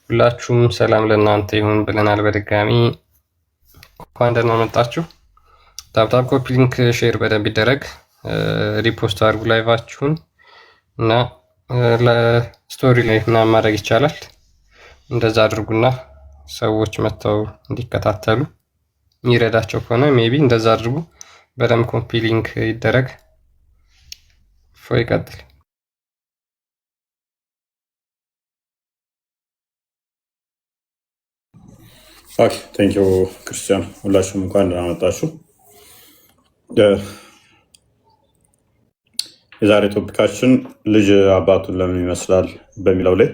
ሁላችሁም ሰላም ለእናንተ ይሁን ብለናል። በድጋሚ እንኳን ደህና መጣችሁ። ታፕታፕ ኮፒ ሊንክ ሼር በደንብ ይደረግ። ሪፖስት አድርጉ ላይቫችሁን እና ለስቶሪ ላይ ምናምን ማድረግ ይቻላል። እንደዛ አድርጉና ሰዎች መጥተው እንዲከታተሉ የሚረዳቸው ከሆነ ሜቢ እንደዛ አድርጉ። በደንብ ኮፒ ሊንክ ይደረግ። ፎይ ይቀጥል። ኦኬ ቴንክ ዩ ክርስቲያን፣ ሁላችሁም እንኳን ደህና መጣችሁ። የዛሬ ቶፒካችን ልጅ አባቱን ለምን ይመስላል በሚለው ላይ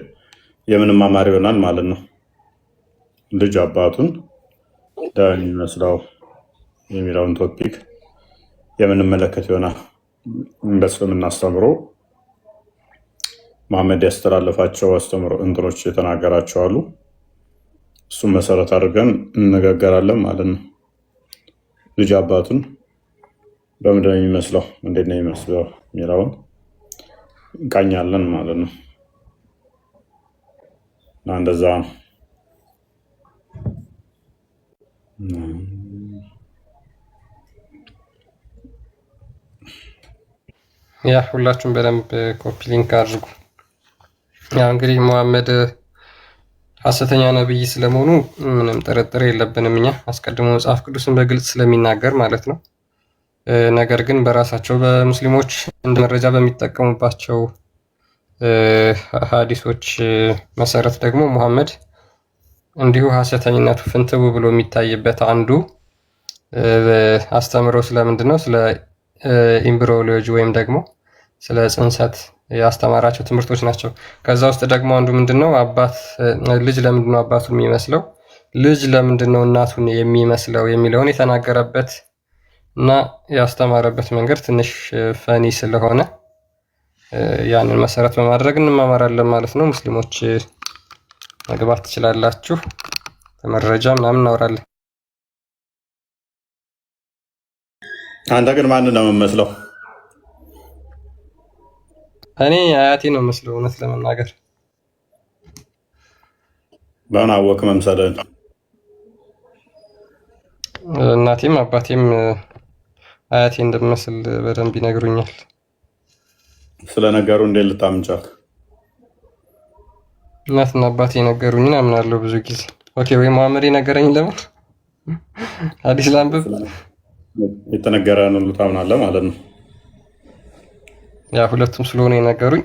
የምንማማር ይሆናል ማለት ነው። ልጅ አባቱን ለምን ይመስላል የሚለውን ቶፒክ የምንመለከት ይሆናል። እንደ እስልምና አስተምሮ መሐመድ ያስተላለፋቸው አስተምሮ እንትኖች የተናገራቸው አሉ። እሱም መሰረት አድርገን እንነጋገራለን ማለት ነው። ልጅ አባቱን በምንድን ነው የሚመስለው፣ እንዴት ነው የሚመስለው የሚለውን እንቃኛለን ማለት ነው። እና እንደዛ ነው። ያ ሁላችሁም በደንብ ኮፒ ሊንክ አድርጉ። ያው እንግዲህ መሐመድ ሐሰተኛ ነብይ ስለመሆኑ ምንም ጥርጥር የለብንም እኛ አስቀድሞ መጽሐፍ ቅዱስን በግልጽ ስለሚናገር ማለት ነው። ነገር ግን በራሳቸው በሙስሊሞች እንደ መረጃ በሚጠቀሙባቸው ሀዲሶች መሰረት ደግሞ መሐመድ እንዲሁ ሐሰተኝነቱ ፍንትው ብሎ የሚታይበት አንዱ አስተምሮ ስለምንድን ነው? ስለ ኢምብሪዮሎጂ ወይም ደግሞ ስለ ጽንሰት ያስተማራቸው ትምህርቶች ናቸው። ከዛ ውስጥ ደግሞ አንዱ ምንድነው ልጅ ለምንድነው አባቱን የሚመስለው፣ ልጅ ለምንድነው እናቱን የሚመስለው የሚለውን የተናገረበት እና ያስተማረበት መንገድ ትንሽ ፈኒ ስለሆነ ያንን መሰረት በማድረግ እንማማራለን ማለት ነው። ሙስሊሞች መግባት ትችላላችሁ። በመረጃ ምናምን እናወራለን። አንተ ግን ማንን ነው የምመስለው? እኔ አያቴ ነው መስለው እውነት ለመናገር። በምን አወቅ መምሰልን? እናቴም አባቴም አያቴ እንደምመስል በደንብ ይነግሩኛል። ስለነገሩ እንዴት ልታምን ቻልክ? እናትና አባቴ የነገሩኝን አምናለሁ ብዙ ጊዜ። ኦኬ ወይ መሐመድ የነገረኝ ለምን ሐዲስ ላንብብ? የተነገረን ሁሉ ታምናለህ ማለት ነው። ያ ሁለቱም ስለሆነ የነገሩኝ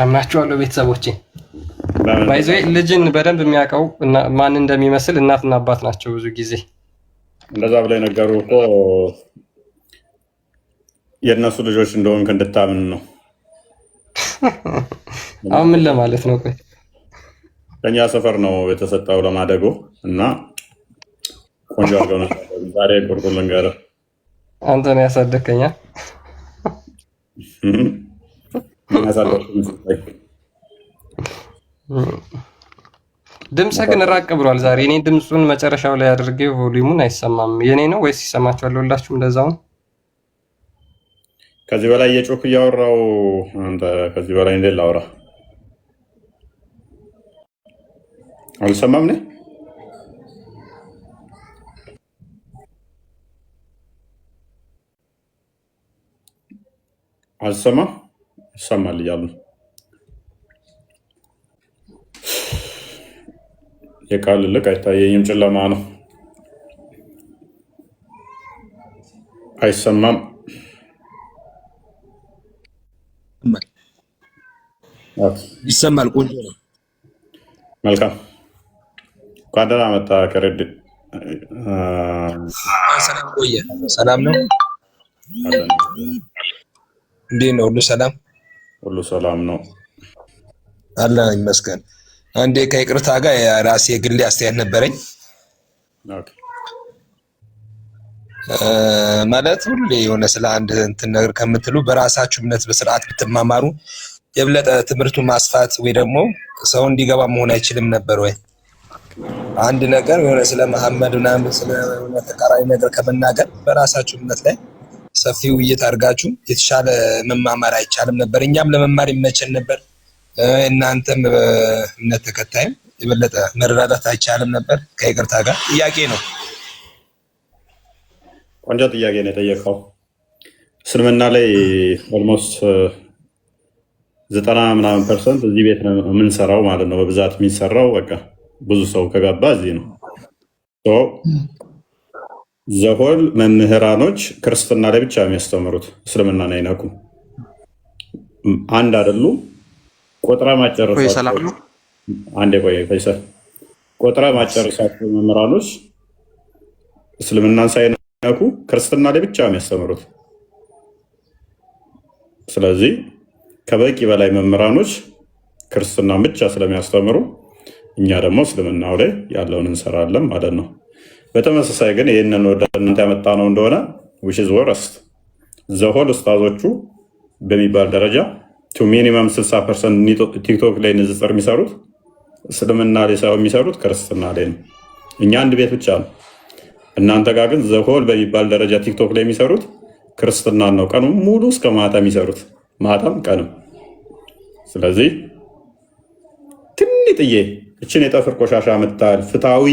አምናቸዋለሁ። ቤተሰቦቼ ባይዘ ልጅን በደንብ የሚያውቀው ማን እንደሚመስል እናትና አባት ናቸው። ብዙ ጊዜ እንደዛ ብለው የነገሩ እኮ የእነሱ ልጆች እንደሆንክ እንድታምን ነው። አሁን ምን ለማለት ነው? ቆይ ከኛ ሰፈር ነው የተሰጠው ለማደጎ እና ቆንጆ አድርገው ነው ዛሬ ቁርቁር ልንገርህ። አንተ ነው ያሳደከኛ። ድምጽ ግን ራቅ ብሏል ዛሬ። እኔ ድምጹን መጨረሻው ላይ አድርጌው ቮሊዩሙን አይሰማም። የኔ ነው ወይስ ይሰማችኋል ሁላችሁም? እንደዛው ከዚህ በላይ እየጮክ እያወራው አንተ ከዚህ በላይ እንዴት ላውራ? አልሰማም ነኝ። አልሰማም ይሰማል እያሉ የቃል ልቅ አይታየኝም፣ ጨለማ ነው። አይሰማም። ይሰማል። ቆንጆ ነው። መልካም እንኳን ደህና መጣ ከረድ። ሰላም ቆየ። ሰላም ነው። እንዴት ነው? ሁሉ ሰላም? ሁሉ ሰላም ነው አለን ይመስገን። አንዴ ከይቅርታ ጋር የራሴ የግሌ አስተያየት ነበረኝ። ማለት ሁሌ የሆነ ስለ አንድ እንትን ነገር ከምትሉ በራሳችሁ እምነት በስርዓት ብትማማሩ የበለጠ ትምህርቱን ማስፋት ወይ ደግሞ ሰው እንዲገባ መሆን አይችልም ነበር ወይ? አንድ ነገር የሆነ ስለ መሐመድ ምናምን ስለ ተቃራኒ ነገር ከመናገር በራሳችሁ እምነት ላይ ሰፊ ውይይት አድርጋችሁ የተሻለ መማማር አይቻልም ነበር? እኛም ለመማር ይመቸን ነበር፣ እናንተም እምነት ተከታይም የበለጠ መረዳዳት አይቻልም ነበር? ከይቅርታ ጋር ጥያቄ ነው። ቆንጆ ጥያቄ ነው የጠየቀው። እስልምና ላይ ኦልሞስት 90% እዚህ ቤት ነው የምንሰራው ማለት ነው። በብዛት የሚሰራው በቃ ብዙ ሰው ከገባ እዚህ ነው። ዘሆል መምህራኖች ክርስትና ላይ ብቻ የሚያስተምሩት እስልምናን አይነኩም። አንድ አይደሉም። ቆጥራ ማጨረሳቸው አንድ የቆየ ፈይሰል ቆጥራ ማጨረሳቸው መምህራኖች እስልምናን ሳይነኩ ክርስትና ላይ ብቻ የሚያስተምሩት። ስለዚህ ከበቂ በላይ መምህራኖች ክርስትናን ብቻ ስለሚያስተምሩ እኛ ደግሞ እስልምናው ላይ ያለውን እንሰራለን ማለት ነው። በተመሳሳይ ግን ይህንን ወደ እናንተ ያመጣ ነው እንደሆነ which is worst ዘሆል ኡስታዞቹ በሚባል ደረጃ ቱ ሚኒመም 60% ቲክቶክ ላይ ንጽጽር የሚሰሩት እስልምና ላይ ሳይሆን የሚሰሩት ክርስትና ላይ ነው። እኛ አንድ ቤት ብቻ ነው። እናንተ ጋር ግን ዘሆል በሚባል ደረጃ ቲክቶክ ላይ የሚሰሩት ክርስትናን ነው። ቀኑ ሙሉ እስከ ማታ የሚሰሩት ማታም ቀንም። ስለዚህ ትንጥዬ እችን የጠፍር ቆሻሻ ምታል ፍትሃዊ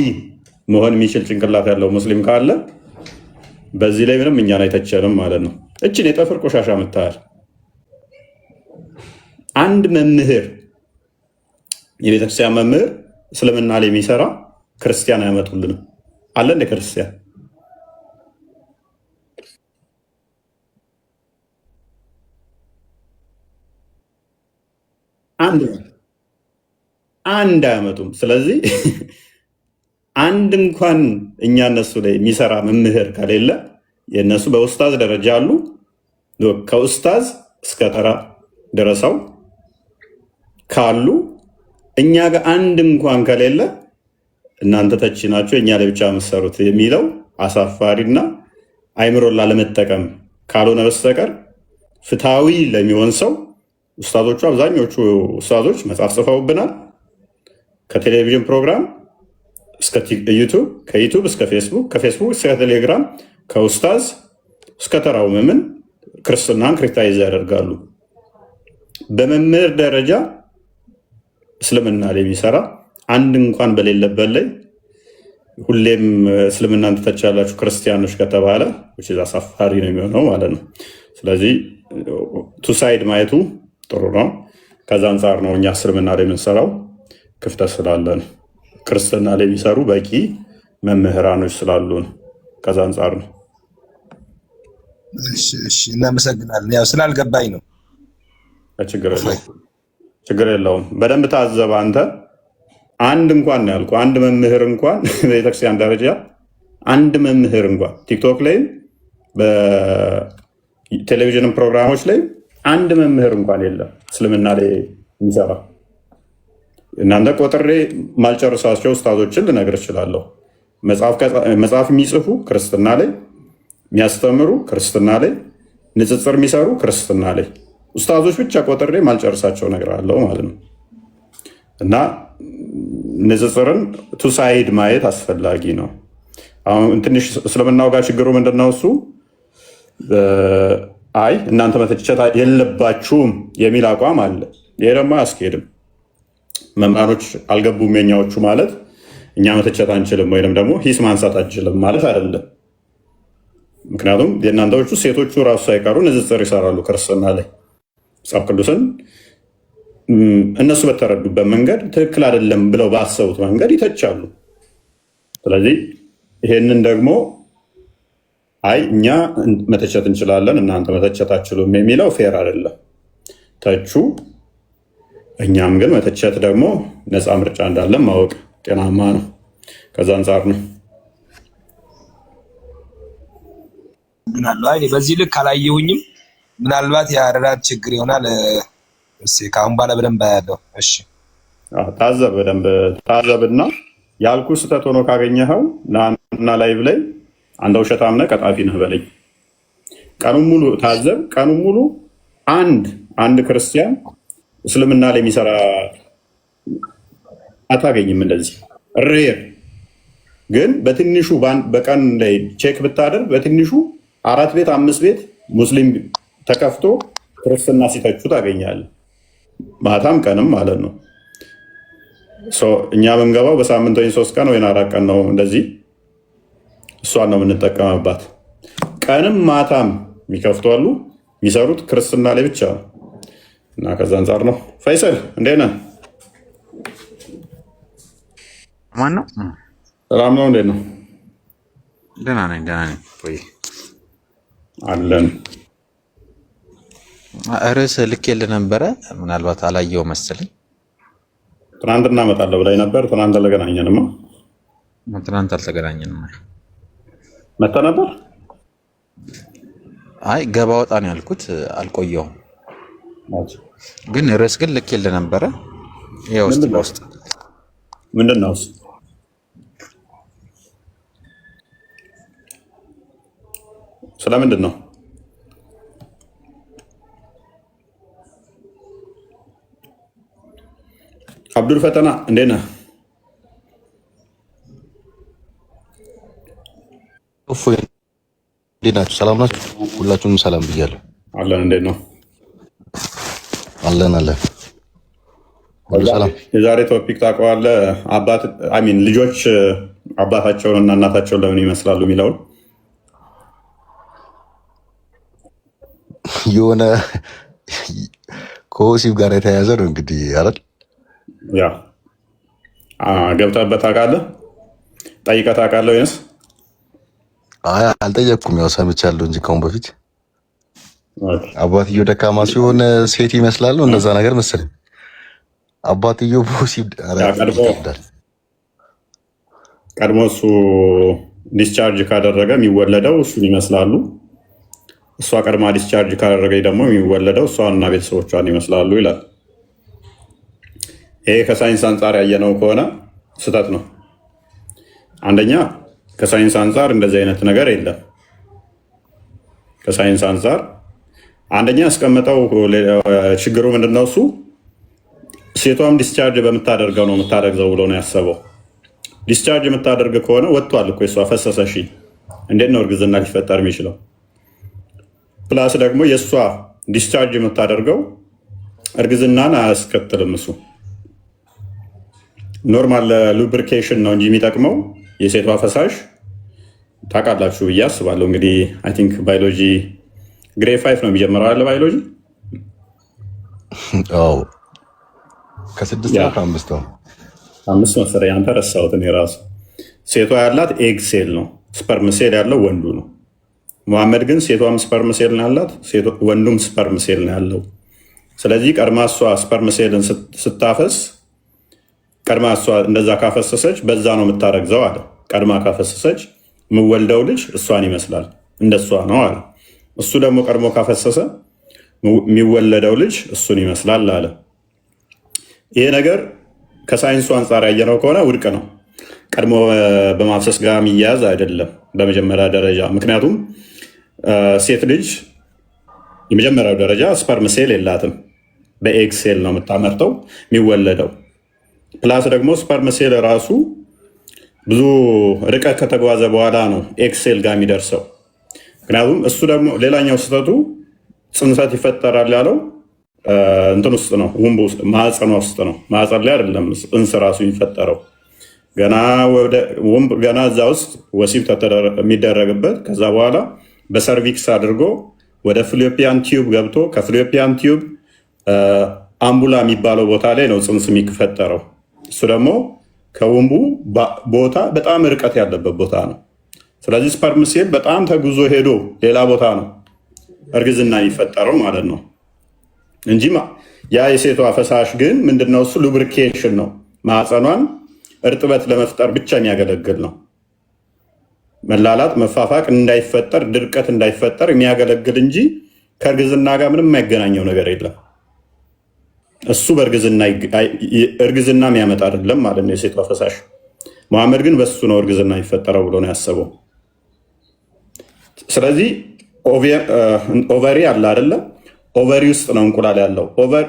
መሆን የሚችል ጭንቅላት ያለው ሙስሊም ካለ በዚህ ላይ ምንም እኛን አይተቸንም ማለት ነው። እችን የጠፍር ቆሻሻ ምታል አንድ መምህር የቤተክርስቲያን መምህር እስልምና ላይ የሚሰራ ክርስቲያን አያመጡልንም አለ እንደ ክርስቲያን አንድ አያመጡም። ስለዚህ አንድ እንኳን እኛ እነሱ ላይ የሚሰራ መምህር ከሌለ የእነሱ በኡስታዝ ደረጃ አሉ። ከኡስታዝ እስከ ተራ ደረሰው ካሉ እኛ ጋር አንድ እንኳን ከሌለ እናንተ ተቺ ናቸው እኛ ላይ ብቻ የምትሰሩት የሚለው አሳፋሪና አይምሮን ላለመጠቀም ካልሆነ በስተቀር ፍትሃዊ ለሚሆን ሰው ኡስታዞቹ አብዛኞቹ ኡስታዞች መጽሐፍ ጽፈውብናል። ከቴሌቪዥን ፕሮግራም እስከ ዩቱብ፣ ከዩቱብ እስከ ፌስቡክ፣ ከፌስቡክ እስከ ቴሌግራም፣ ከኡስታዝ እስከ ተራው ምዕመን ክርስትናን ክሪቲሳይዝ ያደርጋሉ። በመምህር ደረጃ እስልምና ላይ የሚሰራ አንድ እንኳን በሌለበት ላይ ሁሌም እስልምናን ትተቻላችሁ ክርስቲያኖች ከተባለ አሳፋሪ ነው የሚሆነው ማለት ነው። ስለዚህ ቱሳይድ ማየቱ ጥሩ ነው። ከዛ አንጻር ነው እኛ እስልምና ላይ የምንሰራው ክፍተት ስላለን ክርስትና ላይ የሚሰሩ በቂ መምህራኖች ስላሉን ከዛ አንጻር ነው። እሺ እናመሰግናለን። ያው ስላልገባኝ ነው። ችግር የለውም። በደንብ ታዘብ አንተ። አንድ እንኳን ነው ያልኩህ፣ አንድ መምህር እንኳን በቤተክርስቲያን ደረጃ አንድ መምህር እንኳን ቲክቶክ ላይም በቴሌቪዥን ፕሮግራሞች ላይ አንድ መምህር እንኳን የለም እስልምና ላይ የሚሰራ። እናንተ ቆጥሬ ማልጨርሳቸው ኡስታዞችን ልነግር እችላለሁ። መጽሐፍ የሚጽፉ ክርስትና ላይ የሚያስተምሩ ክርስትና ላይ ንጽጽር የሚሰሩ ክርስትና ላይ ኡስታዞች ብቻ ቆጥሬ ማልጨርሳቸው ነገር አለው ማለት ነው። እና ንጽጽርን ቱሳይድ ማየት አስፈላጊ ነው። አሁን ትንሽ እስልምናው ጋር ችግሩ ምንድነው? እሱ አይ እናንተ መተቸት የለባችሁም የሚል አቋም አለ። ይሄ ደግሞ አያስኬድም። መምህራኖች አልገቡም የኛዎቹ ማለት እኛ መተቸት አንችልም ወይም ደግሞ ሂስ ማንሳት አንችልም ማለት አይደለም። ምክንያቱም የእናንተዎቹ ሴቶቹ ራሱ ሳይቀሩ ንጽጽር ይሰራሉ ክርስትና ላይ መጽሐፍ ቅዱስን እነሱ በተረዱበት መንገድ ትክክል አይደለም ብለው ባሰቡት መንገድ ይተቻሉ። ስለዚህ ይሄንን ደግሞ አይ እኛ መተቸት እንችላለን እናንተ መተቸት አትችሉም የሚለው ፌር አይደለም። ተቹ፣ እኛም ግን መተቸት ደግሞ ነፃ ምርጫ እንዳለን ማወቅ ጤናማ ነው። ከዛ አንጻር ነው። በዚህ ልክ አላየሁኝም። ምናልባት የአረዳድ ችግር ይሆናል። ከአሁን በኋላ በደንብ ያለው ታዘብ፣ በደንብ ታዘብና ያልኩ ስህተት ሆኖ ካገኘኸው እና ላይቭ ላይ አንተ ውሸታም ነህ ቀጣፊ ነህ በለኝ። ቀኑን ሙሉ ታዘብ። ቀኑን ሙሉ አንድ ክርስቲያን እስልምና ላይ የሚሰራ አታገኝም። እንደዚህ ሬር ግን በትንሹ በቀን ላይ ቼክ ብታደርግ በትንሹ 4 ቤት 5 ቤት ሙስሊም ተከፍቶ ክርስትና ሲተቹ ታገኛለህ። ማታም ቀንም ማለት ነው። እኛ የምንገባው በሳምንት ወይ 3 ቀን ወይ 4 ቀን ነው። እንደዚህ እሷን ነው የምንጠቀምባት። ቀንም ማታም የሚከፍቱ አሉ። የሚሰሩት ክርስትና ላይ ብቻ ነው እና ከዛ አንጻር ነው። ፈይሰል እንዴት ነህ? ማን ነው? ሰላም ነው? እንዴት ነው? ደህና ነኝ። ቆይ አለን። ርዕስ ልኬልህ ነበረ፣ ምናልባት አላየው መሰለኝ። ትናንት እናመጣለሁ ብላኝ ነበር። ትናንት አልተገናኘንማ። ትናንት አልተገናኘንም። መጣ ነበር። አይ ገባ ወጣ ነው ያልኩት፣ አልቆየውም። ግን ርዕስ ግን ልኬልህ ነበረ። ይኸው ውስጥ በውስጥ ምንድን ነው? ስለምንድን ነው? አብዱል ፈተና እንዴት ነህ? እፎይ እንዴት ናችሁ? ሰላም ናችሁ? ሁላችሁንም ሰላም ብያለሁ። አለን። እንዴት ነው? አለን ሁሉ ሰላም። የዛሬ ቶፒክ ታውቀዋለህ? ልጆች አባታቸውን እና እናታቸውን ለምን ይመስላሉ የሚለውን የሆነ ከወሲብ ጋር የተያያዘ ነው እንግዲህ አይደል? ያ ገብተህበት ታውቃለህ? ጠይቀህ ታውቃለህ ወይንስ? አይ አልጠየቅኩም፣ ያው ሰምቻለሁ እንጂ ከአሁን በፊት አባትየው ደካማ ሲሆን ሴት ይመስላል ነው እንደዛ ነገር መሰለኝ። አባትየው በወሲብ ቀድሞ እሱ ዲስቻርጅ ካደረገ የሚወለደው እሱን ይመስላሉ። እሷ ቀድማ ዲስቻርጅ ካደረገች ደግሞ የሚወለደው እሷንና ቤተሰቦቿን ይመስላሉ ይላል። ይሄ ከሳይንስ አንጻር ያየነው ከሆነ ስህተት ነው። አንደኛ ከሳይንስ አንጻር እንደዚህ አይነት ነገር የለም። ከሳይንስ አንጻር አንደኛ ያስቀመጠው ችግሩ ምንድነው? እሱ ሴቷም ዲስቻርጅ በምታደርገው ነው የምታረግዘው ብሎ ነው ያሰበው። ዲስቻርጅ የምታደርግ ከሆነ ወጥቷል እኮ የሷ ፈሰሰሽ፣ እንዴት ነው እርግዝና ሊፈጠር የሚችለው? ፕላስ ደግሞ የእሷ ዲስቻርጅ የምታደርገው እርግዝናን አያስከትልም። እሱ ኖርማል ሉብሪኬሽን ነው እንጂ የሚጠቅመው የሴቷ ፈሳሽ ታውቃላችሁ ብዬ አስባለሁ። እንግዲህ አይ ቲንክ ባዮሎጂ ግሬድ 5 ነው የሚጀምረው አለ ባዮሎጂ። አዎ ከ6 ነው ከ5 ነው 5 መሰለኝ። አንተ ረሳሁት እኔ ራሱ። ሴቷ ያላት ኤግ ሴል ነው፣ ስፐርም ሴል ያለው ወንዱ ነው። መሐመድ ግን ሴቷም ስፐርም ሴል ነው ያላት፣ ወንዱም ስፐርም ሴል ነው ያለው። ስለዚህ ቀድማ እሷ ስፐርም ሴልን ስታፈስ ቀድማ እሷ እንደዛ ካፈሰሰች በዛ ነው የምታረግዘው አለ። ቀድማ ካፈሰሰች የምወልደው ልጅ እሷን ይመስላል እንደሷ ነው አለ። እሱ ደግሞ ቀድሞ ካፈሰሰ የሚወለደው ልጅ እሱን ይመስላል አለ። ይሄ ነገር ከሳይንሱ አንጻር ያየነው ከሆነ ውድቅ ነው። ቀድሞ በማፍሰስ ጋር የሚያያዝ አይደለም በመጀመሪያ ደረጃ። ምክንያቱም ሴት ልጅ የመጀመሪያው ደረጃ ስፐርም ሴል የላትም፣ በኤግ ሴል ነው የምታመርተው የሚወለደው። ፕላስ ደግሞ ስፐርም ሴል ራሱ ብዙ ርቀት ከተጓዘ በኋላ ነው ኤግ ሴል ጋር የሚደርሰው። ምክንያቱም እሱ ደግሞ ሌላኛው ስህተቱ ጽንሰት ይፈጠራል ያለው እንትን ውስጥ ነው፣ ማህፀኗ ውስጥ ነው። ማህፀን ላይ አይደለም ጽንስ ራሱ የሚፈጠረው። ገና እዛ ውስጥ ወሲብ የሚደረግበት ከዛ በኋላ በሰርቪክስ አድርጎ ወደ ፍሎፒያን ቲዩብ ገብቶ ከፍሎፒያን ቲዩብ አምቡላ የሚባለው ቦታ ላይ ነው ጽንስ የሚፈጠረው። እሱ ደግሞ ከወንቡ ቦታ በጣም ርቀት ያለበት ቦታ ነው። ስለዚህ ስፐርም ሴል በጣም ተጉዞ ሄዶ ሌላ ቦታ ነው እርግዝና የሚፈጠረው ማለት ነው እንጂ ያ የሴቷ ፈሳሽ ግን ምንድነው? እሱ ሉብሪኬሽን ነው። ማህፀኗን እርጥበት ለመፍጠር ብቻ የሚያገለግል ነው። መላላጥ፣ መፋፋቅ እንዳይፈጠር፣ ድርቀት እንዳይፈጠር የሚያገለግል እንጂ ከእርግዝና ጋር ምንም የማይገናኘው ነገር የለም። እሱ እርግዝና የሚያመጣ አይደለም ማለት ነው የሴቷ ፈሳሽ። መሐመድ ግን በሱ ነው እርግዝና የሚፈጠረው ብሎ ነው ያሰበው። ስለዚህ ኦቨሪ አለ አይደለም? ኦቨሪ ውስጥ ነው እንቁላል ያለው።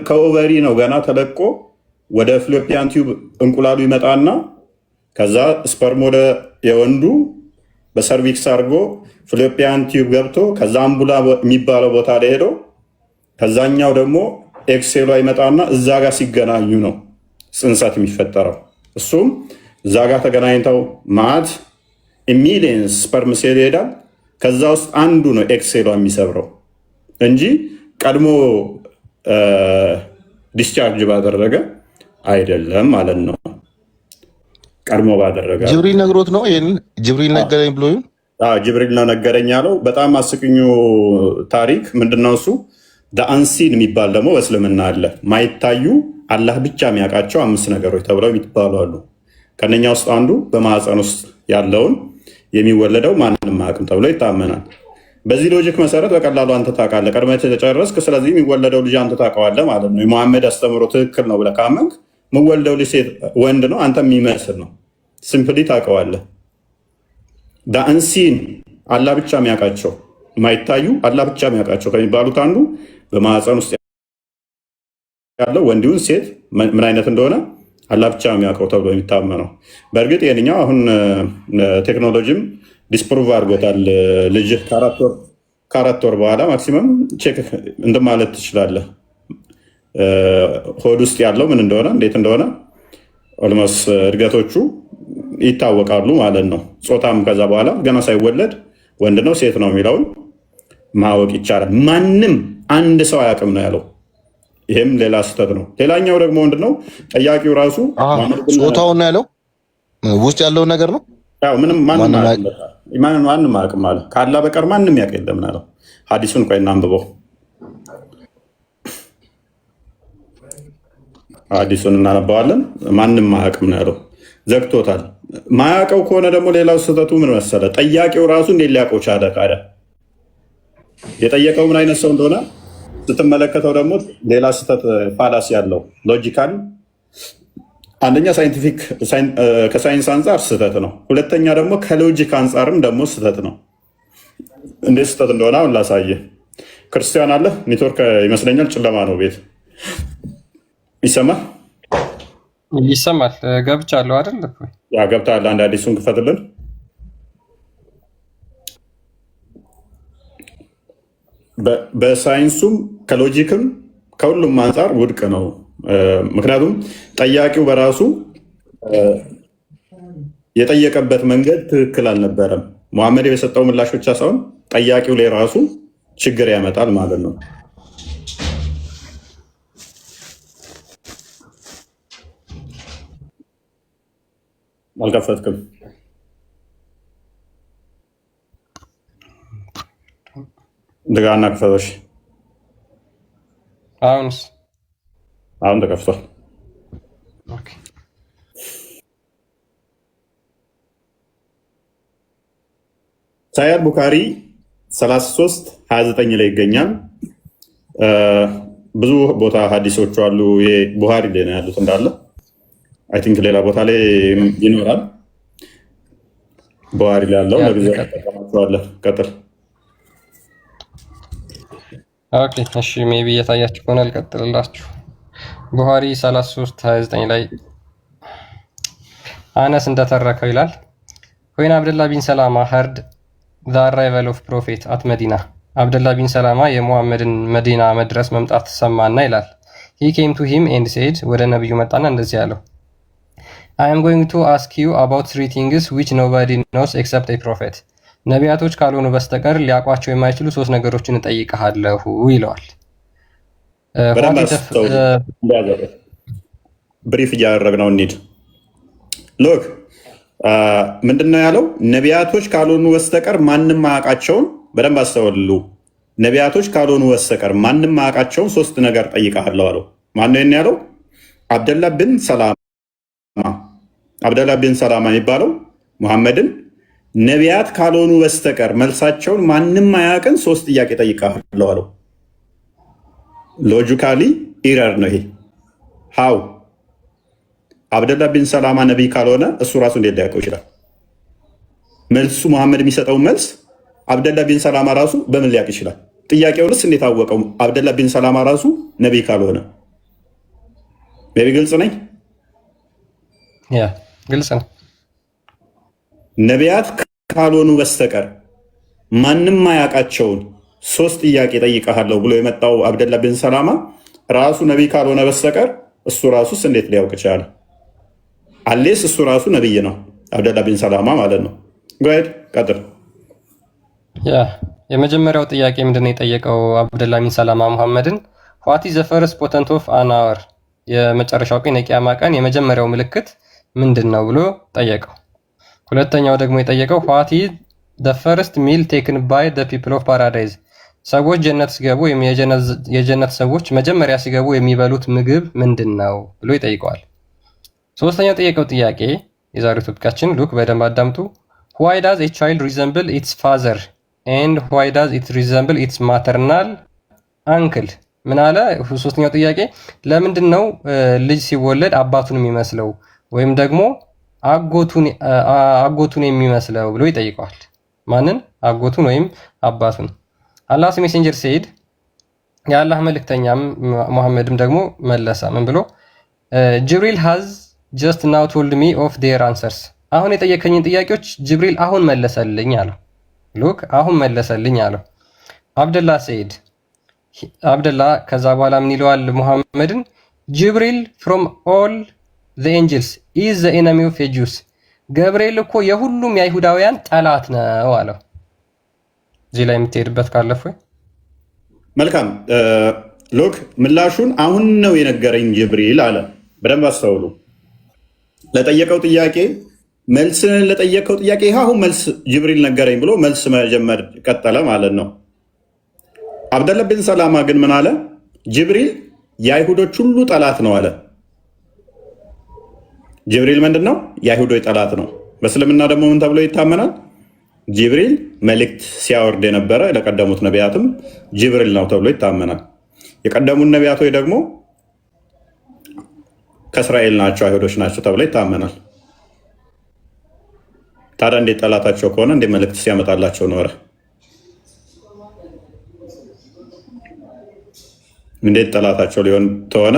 ከኦቨሪ ነው ገና ተለቆ ወደ ፍሎፒያን ቲዩብ እንቁላሉ ይመጣና ከዛ ስፐርም ወደ የወንዱ በሰርቪክስ አድርጎ ፍሎፒያን ቲዩብ ገብቶ ከዛ አምቡላ የሚባለው ቦታ ላይ ሄዶ ከዛኛው ደግሞ ኤክሴሏ ይመጣና እዛ ጋር ሲገናኙ ነው ጽንሰት የሚፈጠረው። እሱም እዛ ጋር ተገናኝተው ማት ሚሊየንስ ስፐርም ሴል ይሄዳል። ከዛ ውስጥ አንዱ ነው ኤክሴሏ የሚሰብረው እንጂ ቀድሞ ዲስቻርጅ ባደረገ አይደለም ማለት ነው። ቀድሞ ባደረገ ጅብሪል ነግሮት ነው። ይሄን ጅብሪል ነገረኝ ብሎ ጅብሪል ነው ነገረኝ ያለው። በጣም አስቂኙ ታሪክ ምንድነው? እሱ አንሲን የሚባል ደግሞ በእስልምና አለ። ማይታዩ አላህ ብቻ የሚያውቃቸው 5 ነገሮች ተብለው የሚባሉ አሉ። ከነኛ ውስጥ አንዱ በማህፀን ውስጥ ያለውን የሚወለደው ማንም አያውቅም ተብሎ ይታመናል። በዚህ ሎጂክ መሰረት በቀላሉ አንተ ታውቃለህ፣ ቀድመህ ተጨረስክ። ስለዚህ የሚወለደው ልጅ አንተ ታውቀዋለህ ማለት ነው። የመሐመድ አስተምሮ ትክክል ነው ብለህ ካመንክ የሚወለደው ልጅ ወንድ ነው፣ አንተ የሚመስል ነው። ሲምፕሊ ታውቀዋለህ። ዳአንሲን አላህ ብቻ የሚያውቃቸው የማይታዩ አላህ ብቻ የሚያውቃቸው ከሚባሉት አንዱ በማህፀን ውስጥ ያለው ወንዲውን ሴት ምን አይነት እንደሆነ አላህ ብቻ የሚያውቀው ተብሎ የሚታመነው። በእርግጥ የኛው አሁን ቴክኖሎጂም ዲስፕሩቭ አድርጎታል። ልጅ ከአራት ወር በኋላ ማክሲመም ቼክ እንደማለት ትችላለህ። ሆድ ውስጥ ያለው ምን እንደሆነ እንዴት እንደሆነ ኦልሞስ እድገቶቹ ይታወቃሉ ማለት ነው። ጾታም ከዛ በኋላ ገና ሳይወለድ ወንድ ነው ሴት ነው የሚለውን ማወቅ ይቻላል። ማንም አንድ ሰው አያውቅም ነው ያለው። ይሄም ሌላ ስህተት ነው። ሌላኛው ደግሞ ምንድነው? ጠያቂው ራሱ ጾታውን ነው ያለው፣ ውስጥ ያለውን ነገር ነው። ምንም ማንም አያውቅም አለ። ከአላህ በቀር ማንም ያውቅ የለም ነው ያለው። ሐዲሱን ቆይ እናንብበው። ሐዲሱን እናነባዋለን። ማንም አያውቅም ነው ያለው። ዘግቶታል። ማያውቀው ከሆነ ደግሞ ሌላው ስህተቱ ምን መሰለ? ጠያቂው ራሱ እንዴት ሊያውቀው ቻለ? ካደ የጠየቀው ምን አይነት ሰው እንደሆነ ስትመለከተው ደግሞ ሌላ ስህተት ፋላሲ ያለው ሎጂካል፣ አንደኛ ሳይንቲፊክ ከሳይንስ አንጻር ስህተት ነው። ሁለተኛ ደግሞ ከሎጂክ አንጻርም ደግሞ ስህተት ነው። እንዴት ስህተት እንደሆነ አሁን ላሳየህ። ክርስቲያን አለ። ኔትወርክ ይመስለኛል ጨለማ ነው ቤት። ይሰማል? ይሰማል። ገብቻለሁ አይደል? ያ ገብተሃል። አንድ አዲሱን ክፈትልን። በሳይንሱም ከሎጂክም ከሁሉም አንጻር ውድቅ ነው። ምክንያቱም ጠያቂው በራሱ የጠየቀበት መንገድ ትክክል አልነበረም። መሐመድ የሰጠው ምላሽ ብቻ ሳይሆን ጠያቂው ላይ ራሱ ችግር ያመጣል ማለት ነው። አልከፈትክም? እንደገና ክፈቶች። አሁን ተከፍቷል። ሳሂህ ቡኻሪ 33:29 ላይ ይገኛል። ብዙ ቦታ ሀዲሶቹ አሉ። ቡኻሪ ላይ ነው ያሉት እንዳለ። አይ ቲንክ ሌላ ቦታ ላይ ይኖራል። ቡኻሪ ላይ ያለው ለጊዜ ተቀማጥቷል። ቀጥል። ኦኬ እሺ፣ ሜቢ እየታያችሁ ከሆነ ልቀጥልላችሁ። ቡኻሪ 33:29 ላይ አነስ እንደተረከው ይላል ወይን አብደላ ቢን ሰላማ heard the arrival of prophet at Medina አብደላ ቢን ሰላማ የሙሐመድን መዲና መድረስ መምጣት ሰማና ይላል he came to him and said ወደ ነብዩ መጣና እንደዚህ ያለው I am going to ask you about 3 things which nobody knows except a prophet ነቢያቶች ካልሆኑ በስተቀር ሊያውቋቸው የማይችሉ 3 ነገሮችን እጠይቅሃለሁ ይለዋል። ብሪፍ እያደረግነው እንሂድ። ሎክ ምንድነው ያለው? ነቢያቶች ካልሆኑ በስተቀር ማንም አያውቃቸውን። በደንብ አስተውሉ። ነቢያቶች ካልሆኑ በስተቀር ማንም አያውቃቸውን 3 ነገር ጠይቀሃለሁ አለው። ማነው ይሄን ያለው? አብደላ ብን ሰላማ። አብደላ ብን ሰላማ የሚባለው ሙሐመድን ነቢያት ካልሆኑ በስተቀር መልሳቸውን ማንም አያውቅን 3 ጥያቄ ጠይቀሃለሁ አለው። ሎጂካሊ ኢረር ነው ይሄ። ሃው አብደላ ቢን ሰላማ ነቢይ ካልሆነ እሱ ራሱ እንዴት ሊያውቀው ይችላል? መልሱ መሐመድ የሚሰጠው መልስ አብደላ ቢን ሰላማ ራሱ በምን ሊያውቅ ይችላል? ጥያቄውንስ እንዴት አወቀው? አብደላ ቢን ሰላማ ራሱ ነቢይ ካልሆነ። ቤቢ ግልጽ ነኝ? ያ ግልጽ ነው። ነቢያት ካልሆኑ በስተቀር ማንም አያውቃቸውን 3 ጥያቄ ጠይቀሃለሁ ብሎ የመጣው አብደላ ቢን ሰላማ ራሱ ነቢይ ካልሆነ በስተቀር እሱ ራሱስ እንዴት ሊያውቅ ይችላል? አሌስ እሱ ራሱ ነብይ ነው፣ አብደላ ቢን ሰላማ ማለት ነው። ጎሄድ ቀጥል። ያ የመጀመሪያው ጥያቄ ምንድነው የጠየቀው አብደላ ቢን ሰላማ ሙሐመድን ዋት ኢዝ ዘ ፈርስት ፖተንት ኦፍ አን አወር፣ የመጨረሻው ቀን የቂያማ ቀን የመጀመሪያው ምልክት ምንድን ነው ብሎ ጠየቀው። ሁለተኛው ደግሞ የጠየቀው ዋት ኢዝ ዘ ፈርስት ሚል ቴክን ባይ ዘ ፒፕል ኦፍ ፓራዳይዝ፣ ሰዎች ጀነት ሲገቡ ወይም የጀነት ሰዎች መጀመሪያ ሲገቡ የሚበሉት ምግብ ምንድን ነው ብሎ ይጠይቀዋል። ሶስተኛው ጠየቀው ጥያቄ የዛሬው ቶፒካችን ሉክ በደንብ አዳምጡ። ዋይ ዳዝ ኤ ቻይልድ ሪዘምብል ኢትስ ፋዘር ኤንድ ዋይ ዳዝ ኢት ሪዘምብል ኢትስ ማተርናል አንክል? ምን አለ? ሶስተኛው ጥያቄ ለምንድን ነው ልጅ ሲወለድ አባቱን የሚመስለው ወይም ደግሞ አጎቱን የሚመስለው ብሎ ይጠይቀዋል። ማንን? አጎቱን ወይም አባቱን። አላህስ ሜሴንጀር ሴድ፣ የአላህ መልእክተኛም ሙሐመድም ደግሞ መለሰ ምን ብሎ ጅብሪል ሃዝ ጀስት ናው ቶልድ ሚ ኦፍ ዴር አንሰርስ፣ አሁን የጠየቀኝን ጥያቄዎች ጅብሪል አሁን መለሰልኝ አለው። ሉክ አሁን መለሰልኝ አለው። አብደላ ሴድ፣ አብደላ ከዛ በኋላ ምን ይለዋል ሙሐመድን? ጅብሪል ፍሮም ኦል ዘ ኤንጅልስ ኢዝ ዘ ኤነሚ ኦፍ ጁስ፣ ገብርኤል እኮ የሁሉም የአይሁዳውያን ጠላት ነው አለው። እዚህ ላይ የምትሄድበት ካለፍ ወይ? መልካም ሎክ ምላሹን አሁን ነው የነገረኝ ጅብሪል አለ። በደንብ አስተውሉ። ለጠየቀው ጥያቄ መልስን ለጠየቀው ጥያቄ አሁን መልስ ጅብሪል ነገረኝ ብሎ መልስ መጀመር ቀጠለ ማለት ነው። አብደላ ቢን ሰላማ ግን ምን አለ? ጅብሪል የአይሁዶች ሁሉ ጠላት ነው አለ። ጅብሪል ምንድን ነው? የአይሁዶች ጠላት ነው። በእስልምና ደግሞ ምን ተብሎ ይታመናል? ጅብሪል መልእክት ሲያወርድ የነበረ ለቀደሙት ነቢያትም ጅብሪል ነው ተብሎ ይታመናል። የቀደሙት ነቢያቶች ደግሞ ከእስራኤል ናቸው፣ አይሁዶች ናቸው ተብሎ ይታመናል። ታዲያ እንዴት ጠላታቸው ከሆነ እንዴት መልእክት ሲያመጣላቸው ኖረ? እንዴት ጠላታቸው ሊሆን ተሆነ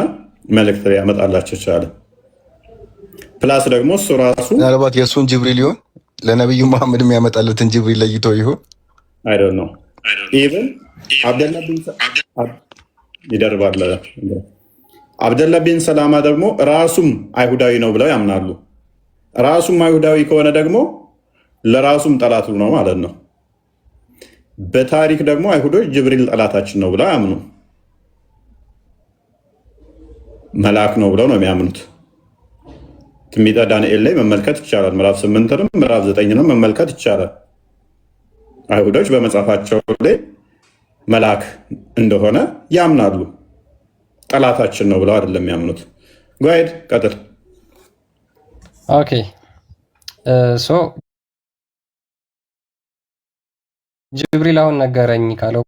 መልእክት ሊያመጣላቸው ቻለ? ፕላስ ደግሞ እሱ ራሱ ምናልባት የእሱን ጅብሪል ይሆን ለነቢዩ መሐመድ የሚያመጣለትን ጅብሪል ለይቶ ይሆን? አይዶን ነው። ኢቭን ይደርባል። አብደላ ቢን ሰላማ ደግሞ ራሱም አይሁዳዊ ነው ብለው ያምናሉ። ራሱም አይሁዳዊ ከሆነ ደግሞ ለራሱም ጠላቱ ነው ማለት ነው። በታሪክ ደግሞ አይሁዶች ጅብሪል ጠላታችን ነው ብለው ያምኑ፣ መልአክ ነው ብለው ነው የሚያምኑት። ትንቢተ ዳንኤል ላይ መመልከት ይቻላል። ምዕራፍ 8ንም ምዕራፍ 9ንም መመልከት ይቻላል። አይሁዶች በመጽሐፋቸው ላይ መልአክ እንደሆነ ያምናሉ። ጠላታችን ነው ብለው አይደለም የሚያምኑት። ጓይድ ቀጥል። ኦኬ ሶ ጅብሪል አሁን ነገረኝ ካለው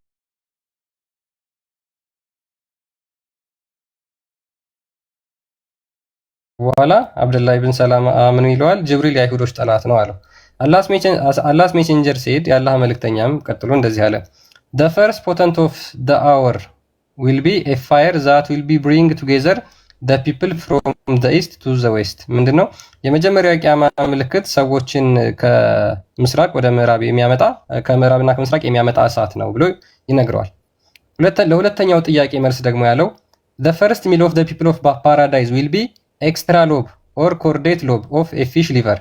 በኋላ አብደላ ኢብን ሰላማ ምን ይለዋል? ጅብሪል የአይሁዶች ጠላት ነው አለው። አላህስ ሜሴንጀር ሴድ፣ የአላህ መልእክተኛም ቀጥሎ እንደዚህ አለ the first potent of the hour will be a fire that will be bring together the people from the east to the west። ምንድነው የመጀመሪያው ቂያማ ምልክት? ሰዎችን ከምስራቅ ወደ ምዕራብ የሚያመጣ ከምዕራብና ከምስራቅ የሚያመጣ እሳት ነው ብሎ ይነግረዋል። ለሁለተኛው ጥያቄ መልስ ደግሞ ያለው the first meal of the people of paradise will be extra lobe or chordate lobe of a fish liver።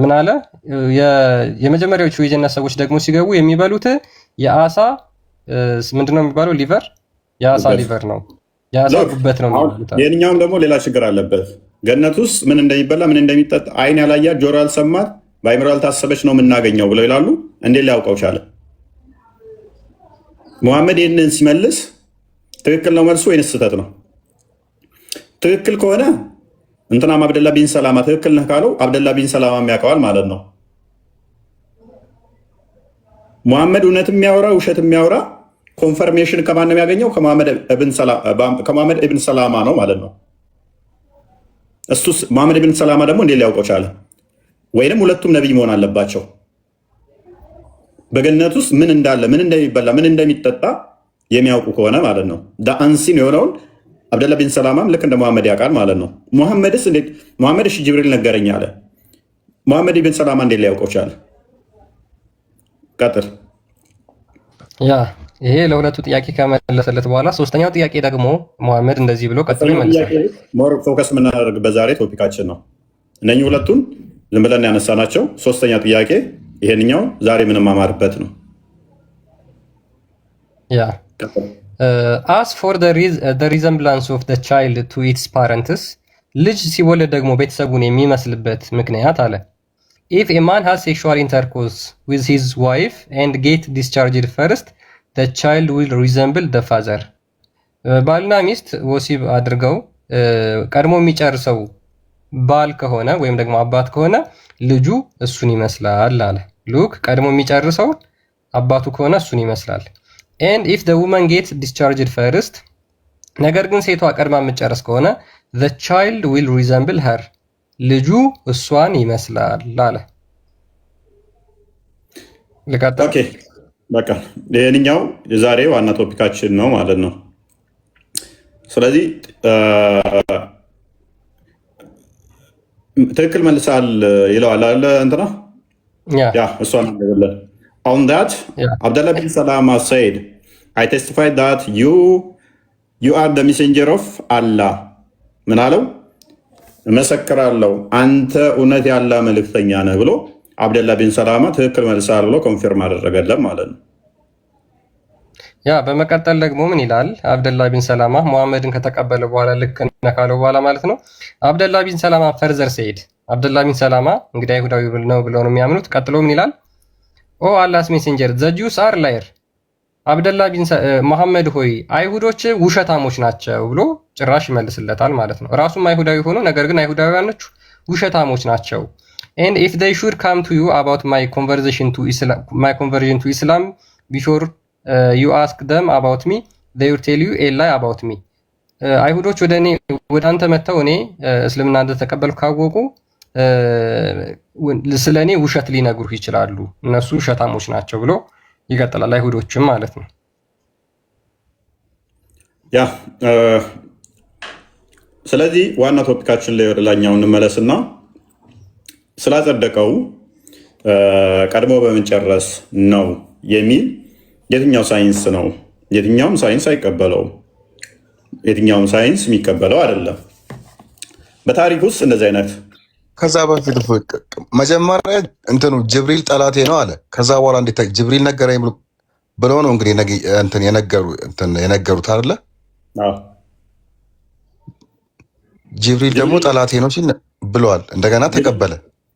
ምን አለ? የመጀመሪያዎቹ የጀነት ሰዎች ደግሞ ሲገቡ የሚበሉት የአሳ ምንድነው የሚባለው? ሊቨር፣ የአሳ ሊቨር ነው፣ የአሳ ጉበት ነው የሚባሉት። የኛውም ደግሞ ሌላ ችግር አለበት። ገነት ውስጥ ምን እንደሚበላ ምን እንደሚጠጣ አይን ያላያት ጆሮ ያልሰማት በአይምሮ ያልታሰበች ነው የምናገኘው ብለው ይላሉ። እንዴት ሊያውቀው ቻለ? ሙሐመድ ይህንን ሲመልስ ትክክል ነው መልሱ ወይንስ ስህተት ነው? ትክክል ከሆነ እንትናም አብደላ ቢን ሰላማ ትክክል ነህ ካለው አብደላ ቢን ሰላማ የሚያውቀዋል ማለት ነው። ሙሐመድ እውነት የሚያወራ ውሸት የሚያወራ ኮንፈርሜሽን ከማን ነው የሚያገኘው? ከሙሐመድ ኢብን ሰላማ ነው ማለት ነው። እሱስ ሙሐመድ ኢብን ሰላማ ደግሞ እንዴት ሊያውቀው ቻለ? ወይንም ሁለቱም ነቢይ መሆን አለባቸው። በገነት ውስጥ ምን እንዳለ ምን እንደሚበላ ምን እንደሚጠጣ የሚያውቁ ከሆነ ማለት ነው። አንሲን የሆነውን አብደላ ቢን ሰላማም ልክ እንደ ሙሐመድ ያውቃል ማለት ነው። ሙሐመድስ እንዴት? ሙሐመድ እሺ ጅብሪል ነገረኝ አለ። ሙሐመድ ኢብን ሰላማ እንዴት ሊያውቀው ቻለ? ቀጥል። ያ ይሄ ለሁለቱ ጥያቄ ከመለሰለት በኋላ ሶስተኛው ጥያቄ ደግሞ ሙሐመድ እንደዚህ ብሎ ቀጥሎ ይመልሳል። ሞር ፎከስ የምናደርግበት ዛሬ ቶፒካችን ነው። እነኚህ ሁለቱን ዝም ብለን ያነሳናቸው። ሶስተኛ ጥያቄ ይሄንኛው ዛሬ የምንማማርበት ነው። as for the resemblance of the child to its parents ልጅ ሲወለድ ደግሞ ቤተሰቡን የሚመስልበት ምክንያት አለ if a man has sexual intercourse with his wife and get discharged first the child will resemble the father ባልና ሚስት ወሲብ አድርገው ቀድሞ የሚጨርሰው ባል ከሆነ ወይም ደግሞ አባት ከሆነ ልጁ እሱን ይመስላል አለ። ሉክ ቀድሞ የሚጨርሰው አባቱ ከሆነ እሱን ይመስላል። and if the woman gets discharged first ነገር ግን ሴቷ ቀድማ የምትጨርስ ከሆነ the child will resemble her ልጁ እሷን ይመስላል አለ። ልቀጥል? ኦኬ በቃ ይሄንኛው የዛሬ ዋና ቶፒካችን ነው ማለት ነው። ስለዚህ ትክክል መልሳል ይለዋል አለ እንትና ያ እሷን እንደበለ on that Abdullah bin Salama said I testify that you are the messenger of Allah ምን አለው እመሰክራለሁ አንተ እውነት ያለ መልእክተኛ ነህ ብሎ አብደላ ቢን ሰላማ ትክክል መልሳል ብሎ ኮንፊርም አደረገለት ማለት ነው። ያ በመቀጠል ደግሞ ምን ይላል አብደላ ቢን ሰላማ ሙሐመድን ከተቀበለ በኋላ ልክ ነካለው በኋላ ማለት ነው። አብደላ ቢን ሰላማ ፈርዘር ሰይድ አብደላ ቢን ሰላማ እንግዲህ አይሁዳዊ ነው ብለው ነው የሚያምኑት። ቀጥሎ ምን ይላል? ኦ አላህስ ሜሴንጀር ዘ ጁስ አር ላየር አብደላ ቢን መሐመድ ሆይ አይሁዶች ውሸታሞች ናቸው ብሎ ጭራሽ ይመልስለታል ማለት ነው። ራሱም አይሁዳዊ ሆኖ ነገር ግን አይሁዳውያኖች ውሸታሞች ናቸው። and if they should come to you about my conversion to Islam before you ask them about me they will tell you a lie about me አይሁዶች ወደ አንተ መጥተው እኔ እስልምና እንደተቀበልኩ ካወቁ ስለኔ ውሸት ሊነግሩህ ይችላሉ። እነሱ ውሸታሞች ናቸው ብሎ ይቀጥላል። አይሁዶችም ማለት ነው። ያ ስለዚህ ዋና ቶፒካችን ላይ ወደ ላኛው እንመለስና ስላጸደቀው ቀድሞ በመጨረስ ነው የሚል የትኛው ሳይንስ ነው? የትኛውም ሳይንስ አይቀበለውም። የትኛውም ሳይንስ የሚቀበለው አይደለም። በታሪክ ውስጥ እንደዚህ አይነት ከዛ በፊት መጀመሪያ እንትኑ ጅብሪል ጠላቴ ነው አለ። ከዛ በኋላ እንዴት ጅብሪል ነገረኝ ብሎ ነው እንግዲህ እንትን የነገሩት አይደለ? ጅብሪል ደግሞ ጠላቴ ነው ሲል ብለዋል። እንደገና ተቀበለ።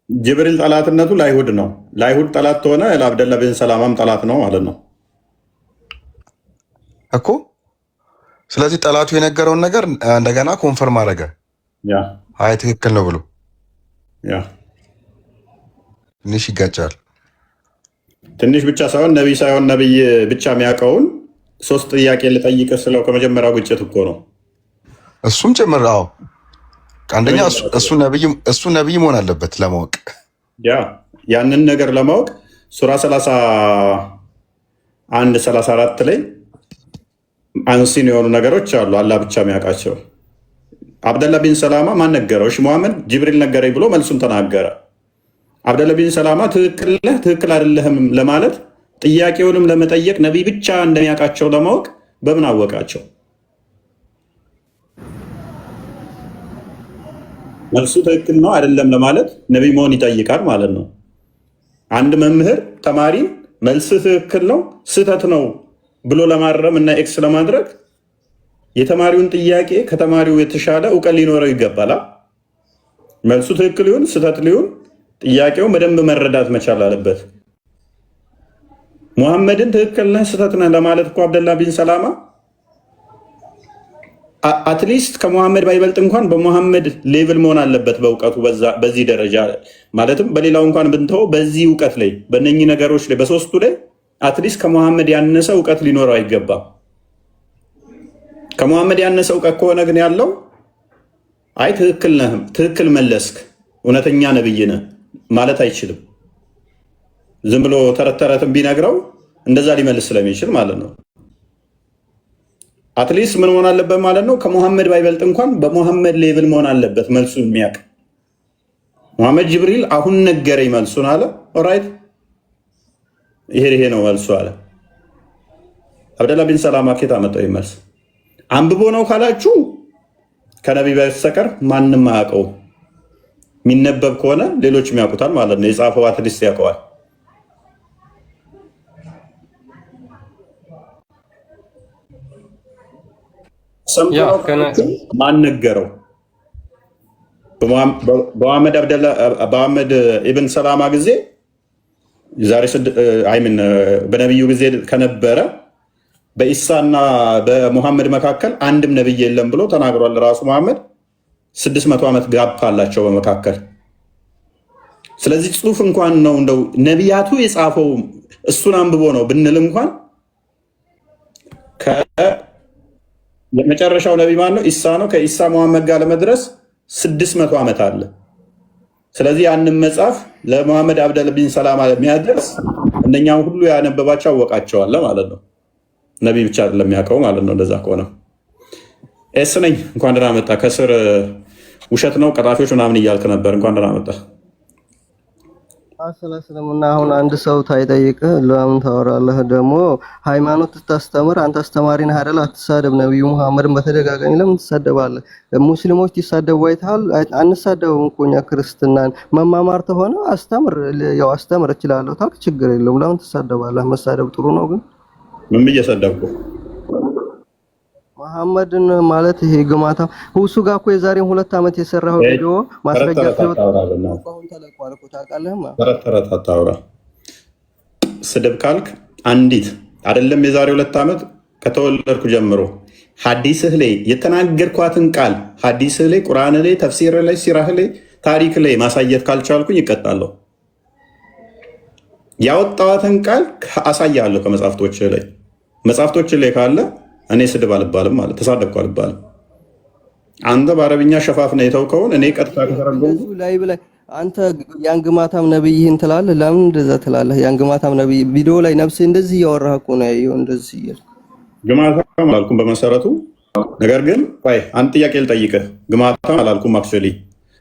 ጅብሪል ጠላትነቱ ለአይሁድ ነው። ለአይሁድ ጠላት ሆነ፣ ለአብደላ ቢን ሰላማም ጠላት ነው ማለት ነው እኮ። ስለዚህ ጠላቱ የነገረውን ነገር እንደገና ኮንፈርም አደረገ። አይ ትክክል ነው ብሎ ትንሽ ይጋጫል። ትንሽ ብቻ ሳይሆን ነቢይ ሳይሆን ነቢይ ብቻ የሚያውቀውን ሶስት ጥያቄ ልጠይቅ ስለው ከመጀመሪያው ግጭት እኮ ነው። እሱም ጭምር አዎ። አንደኛ እሱ ነቢይ መሆን አለበት ለማወቅ ያንን ነገር ለማወቅ ሱራ 31 34 ላይ አንሲን የሆኑ ነገሮች አሉ አላህ ብቻ የሚያውቃቸው። አብደላ ቢን ሰላማ ማን ነገረው? እሺ ሙሐመድ ጅብሪል ነገረኝ ብሎ መልሱን ተናገረ። አብደላ ቢን ሰላማ ትክክል ነህ ትክክል አይደለህም ለማለት ጥያቄውንም ለመጠየቅ ነቢይ ብቻ እንደሚያውቃቸው ለማወቅ በምን አወቃቸው? መልሱ ትክክል ነው አይደለም ለማለት ነቢይ መሆን ይጠይቃል ማለት ነው። አንድ መምህር ተማሪ መልስ ትክክል ነው ስህተት ነው ብሎ ለማረም እና ኤክስ ለማድረግ የተማሪውን ጥያቄ ከተማሪው የተሻለ እውቀት ሊኖረው ይገባል። መልሱ ትክክል ይሁን ስህተት ሊሆን ጥያቄውን በደንብ መረዳት መቻል አለበት። ሙሐመድን ትክክል ነህ ስህተት ነህ ለማለት እኮ አብደላ ቢን ሰላማ አትሊስት ከሙሐመድ ባይበልጥ እንኳን በሙሐመድ ሌቭል መሆን አለበት በእውቀቱ በዚህ ደረጃ ማለትም በሌላው እንኳን ብንተው በዚህ እውቀት ላይ በእነኚህ ነገሮች ላይ በሶስቱ ላይ አትሊስት ከሙሐመድ ያነሰ እውቀት ሊኖረው አይገባም። ከሙሐመድ ያነሰ እውቀት ከሆነ ግን ያለው አይ ትክክል ነህ ትክክል መለስክ እውነተኛ ነብይ ነህ ማለት አይችልም። ዝም ብሎ ተረት ተረትን ቢነግረው እንደዛ ሊመልስ ስለሚችል ማለት ነው። አትሊስት ምን መሆን አለበት ማለት ነው? ከሙሐመድ ባይበልጥ እንኳን በሙሐመድ ሌቭል መሆን አለበት መልሱን የሚያውቅ። ሙሐመድ ጅብሪል አሁን ነገረኝ መልሱን አለ። ኦራይት ይሄ ነው መልሱ አለ። አብደላ ቢን ሰላማ ከየት አመጣው መልስ? አንብቦ ነው ካላችሁ ከነቢይ በስተቀር ማንም አያውቀው። የሚነበብ ከሆነ ሌሎችም ያውቁታል ማለት ነው። የጻፈው አትሊስት ያውቀዋል። ማን ነገረው? በመሐመድ ኢብን ሰላማ ጊዜ በነቢዩ ጊዜ ከነበረ በኢሳና በሙሐመድ መካከል አንድም ነብይ የለም ብሎ ተናግሯል። ራሱ መሐመድ 600 ዓመት ጋፕ አላቸው በመካከል። ስለዚህ ጽሁፍ እንኳን ነው እንደው ነቢያቱ የጻፈው እሱን አንብቦ ነው ብንል እንኳን የመጨረሻው ነቢ ማን ነው? ኢሳ ነው። ከኢሳ መሐመድ ጋር ለመድረስ 600 ዓመት አለ። ስለዚህ ያንን መጽሐፍ ለመሐመድ አብደል ቢን ሰላማ የሚያደርስ እነኛውን ሁሉ ያነበባቸው አወቃቸዋል ማለት ነው። ነቢ ብቻ አይደለም የሚያውቀው ማለት ነው። እንደዛ ከሆነ ኤስ ነኝ እንኳን ደህና መጣ። ከስር ውሸት ነው ቀጣፊዎች ምናምን እያልክ ነበር። እንኳን ደህና መጣ። ስለስለምና አሁን አንድ ሰው ታይጠይቅህ ለምን ታወራለህ? ደግሞ ሃይማኖት ታስተምር አንተ አስተማሪ ነህ አይደል? አትሳደብ። ነብዩ መሐመድን በተደጋጋሚ ለምን ትሳደባለህ? ሙስሊሞች ይሳደቡ አይተሃል? አንሳደብም እኮ እኛ ክርስትናን መማማር ተሆነ አስተምር፣ ያው አስተምር እችላለሁ ታውቅ፣ ችግር የለውም። ለምን ትሳደባለህ? መሳደብ ጥሩ ነው ግን ምን ብዬ ሰደብኩ? መሐመድን ማለት ይሄ ግማታ ሁሱ ጋር እኮ የዛሬ 2 ዓመት የሰራው ቪዲዮ ማስረጃ ተወጣ ተለቋል እኮ ታውቃለህማ። ተረት አታውራ። ስድብ ካልክ አንዲት አይደለም የዛሬ 2 ዓመት ከተወለድኩ ጀምሮ ሐዲስህ ላይ የተናገርኳትን ቃል ሐዲስህ ላይ፣ ቁርአን ላይ፣ ተፍሲር ላይ፣ ሲራህ ላይ፣ ታሪክ ላይ ማሳየት ካልቻልኩኝ ይቀጣለሁ። ያወጣዋትን ቃል አሳያለሁ ከመጽሐፍቶች ላይ። መጽሐፍቶች ላይ ካለ እኔ ስድብ አልባልም ማለት ተሳደብኩ አልባልም። አንተ በአረብኛ ሸፋፍነህ የተውከውን እኔ ቀጥታ ከተረጎምኩ ላይ ብለህ አንተ ያንግማታም ነብይ ይህን ትላለህ። ለምን እንደዛ ትላለህ? ያንግማታም ነብይ ቪዲዮ ላይ ነፍሴ እንደዚህ እያወራህ እኮ ነው ያየው። እንደዚህ ይል ግማታም አላልኩም በመሰረቱ። ነገር ግን ቆይ አንድ ጥያቄ ልጠይቅህ። ግማታም አላልኩም አክቹዋሊ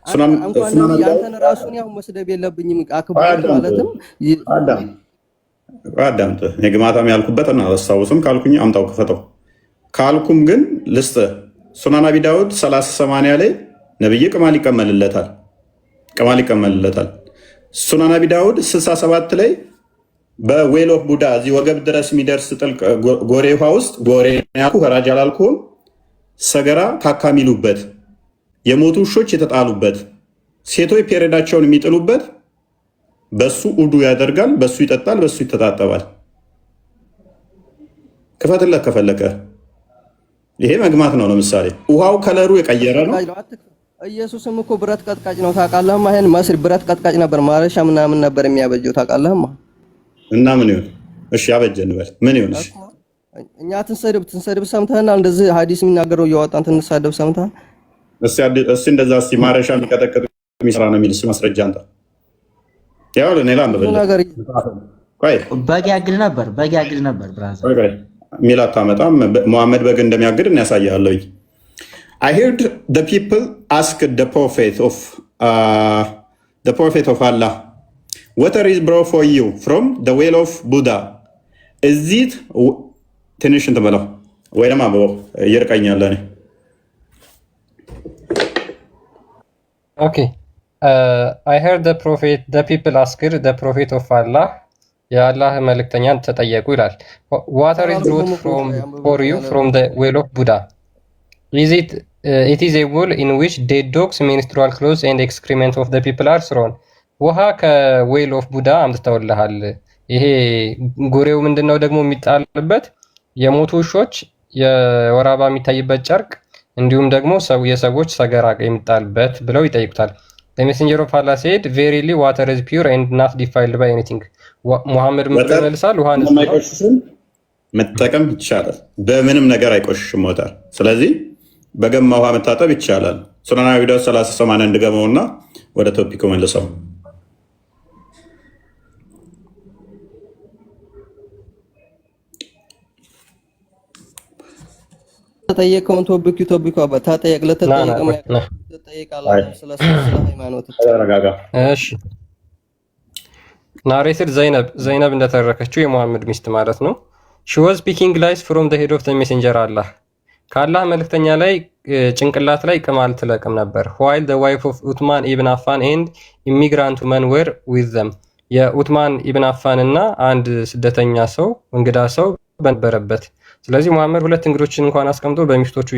አንተን ራሱን ያው መስደብ የለብኝም አክብሮት ማለትም አዳምጥ። ግማታም ያልኩበትና አላስታውስም ካልኩኝ አምጣው ክፈተው ካልኩም ግን ልስጥ። ሱናን አቢ ዳውድ 3080 ላይ ነብይ ቅማል ይቀመልለታል። ሱናን አቢ ዳውድ 67 ላይ በዌል ኦፍ ቡዳ እዚህ ወገብ ድረስ የሚደርስ ጥልቅ ጎሬ ውሃ ውስጥ ጎሬ ያልኩ ከራጅ አላልኩም፣ ሰገራ ካካ የሚሉበት የሞቱ ውሾች የተጣሉበት ሴቶች ፔሬዳቸውን የሚጥሉበት በሱ ኡዱ ያደርጋል፣ በሱ ይጠጣል፣ በሱ ይተጣጠባል። ክፈትለት ከፈለከ። ይሄ መግማት ነው። ለምሳሌ ውሃው ከለሩ የቀየረ ነው። ኢየሱስም እኮ ብረት ቀጥቃጭ ነው ታውቃለህ? ይሄን መስል ብረት ቀጥቃጭ ነበር፣ ማረሻ ምናምን ነበር የሚያበጀው ታውቃለህ? እና ምን ይሁን? እሺ አበጀን በል ምን ይሁን? እሺ እኛ ትንሰድብ ሰምተህናል? እንደዚህ ሐዲስ የሚናገረው እያወጣን ትንሳደብ ሰምተሃል? እሺ እንደዛ እስቲ ማረሻ የሚቀጠቅጥ የሚሰራ ነው የሚል ማስረጃ አንተ ያው ለኔላ አንበል ቆይ በግ ያግድ ነበር ብራዘር ቆይ ሚላ ታመጣም መሐመድ በግ እንደሚያግድ እናሳያለሁ። I heard the people ask the prophet of Allah, water is brought for you from the well of Buddha. Is it ትንሽ እንትን በለው ወይ ደግሞ አበባው እየርቀኛለ እኔ Okay. I heard the people asked the prophet of Allah, የአላህ መልእክተኛን ተጠየቁ ይላል። Water is brought for you from the well of Buddha. It is a well in which dead dogs, menstrual clothes and excrement of the people are thrown. ውሃ ከዌል ኦፍ ቡዳ አምጥተውልሃል። ይሄ ጎሬው ምንድነው ደግሞ የሚጣልበት የሞቱ ውሾች የወር አበባ የሚታይበት ጨርቅ እንዲሁም ደግሞ የሰዎች ሰገራ የሚጣልበት ብለው ይጠይቁታል። The messenger of Allah said, verily water is pure and not defiled by anything. ሙሐመድ መልሳል ውሃ መጠቀም ይቻላል፣ በምንም ነገር አይቆሽሽም ወተር። ስለዚህ በገማ ውሃ መታጠብ ይቻላል። ሱናን አቢ ዳውድ 3080 እንድገመውና ወደ ቶፒኩ መልሰው። ተጠየቀውን ቶፒኩ ተጠየቅ ለተጠየቀው ተጠየቃለህ ስለ ሃይማኖት ተረጋጋ። እሺ ናሬትድ ዘይነብ እንደተረከችው የሙሐመድ ሚስት ማለት ነው። She was speaking lies from the head of the messenger Allah. ከአላህ መልእክተኛ ላይ ጭንቅላት ላይ ቅማል ትለቅም ነበር። while the wife of ኡትማን ኢብን አፋን and immigrant women were with them የኡትማን ኢብን አፋን እና አንድ ስደተኛ ሰው እንግዳ ሰው በነበረበት። ስለዚህ መሐመድ ሁለት እንግዶችን እንኳን አስቀምጦ በሚስቶቹ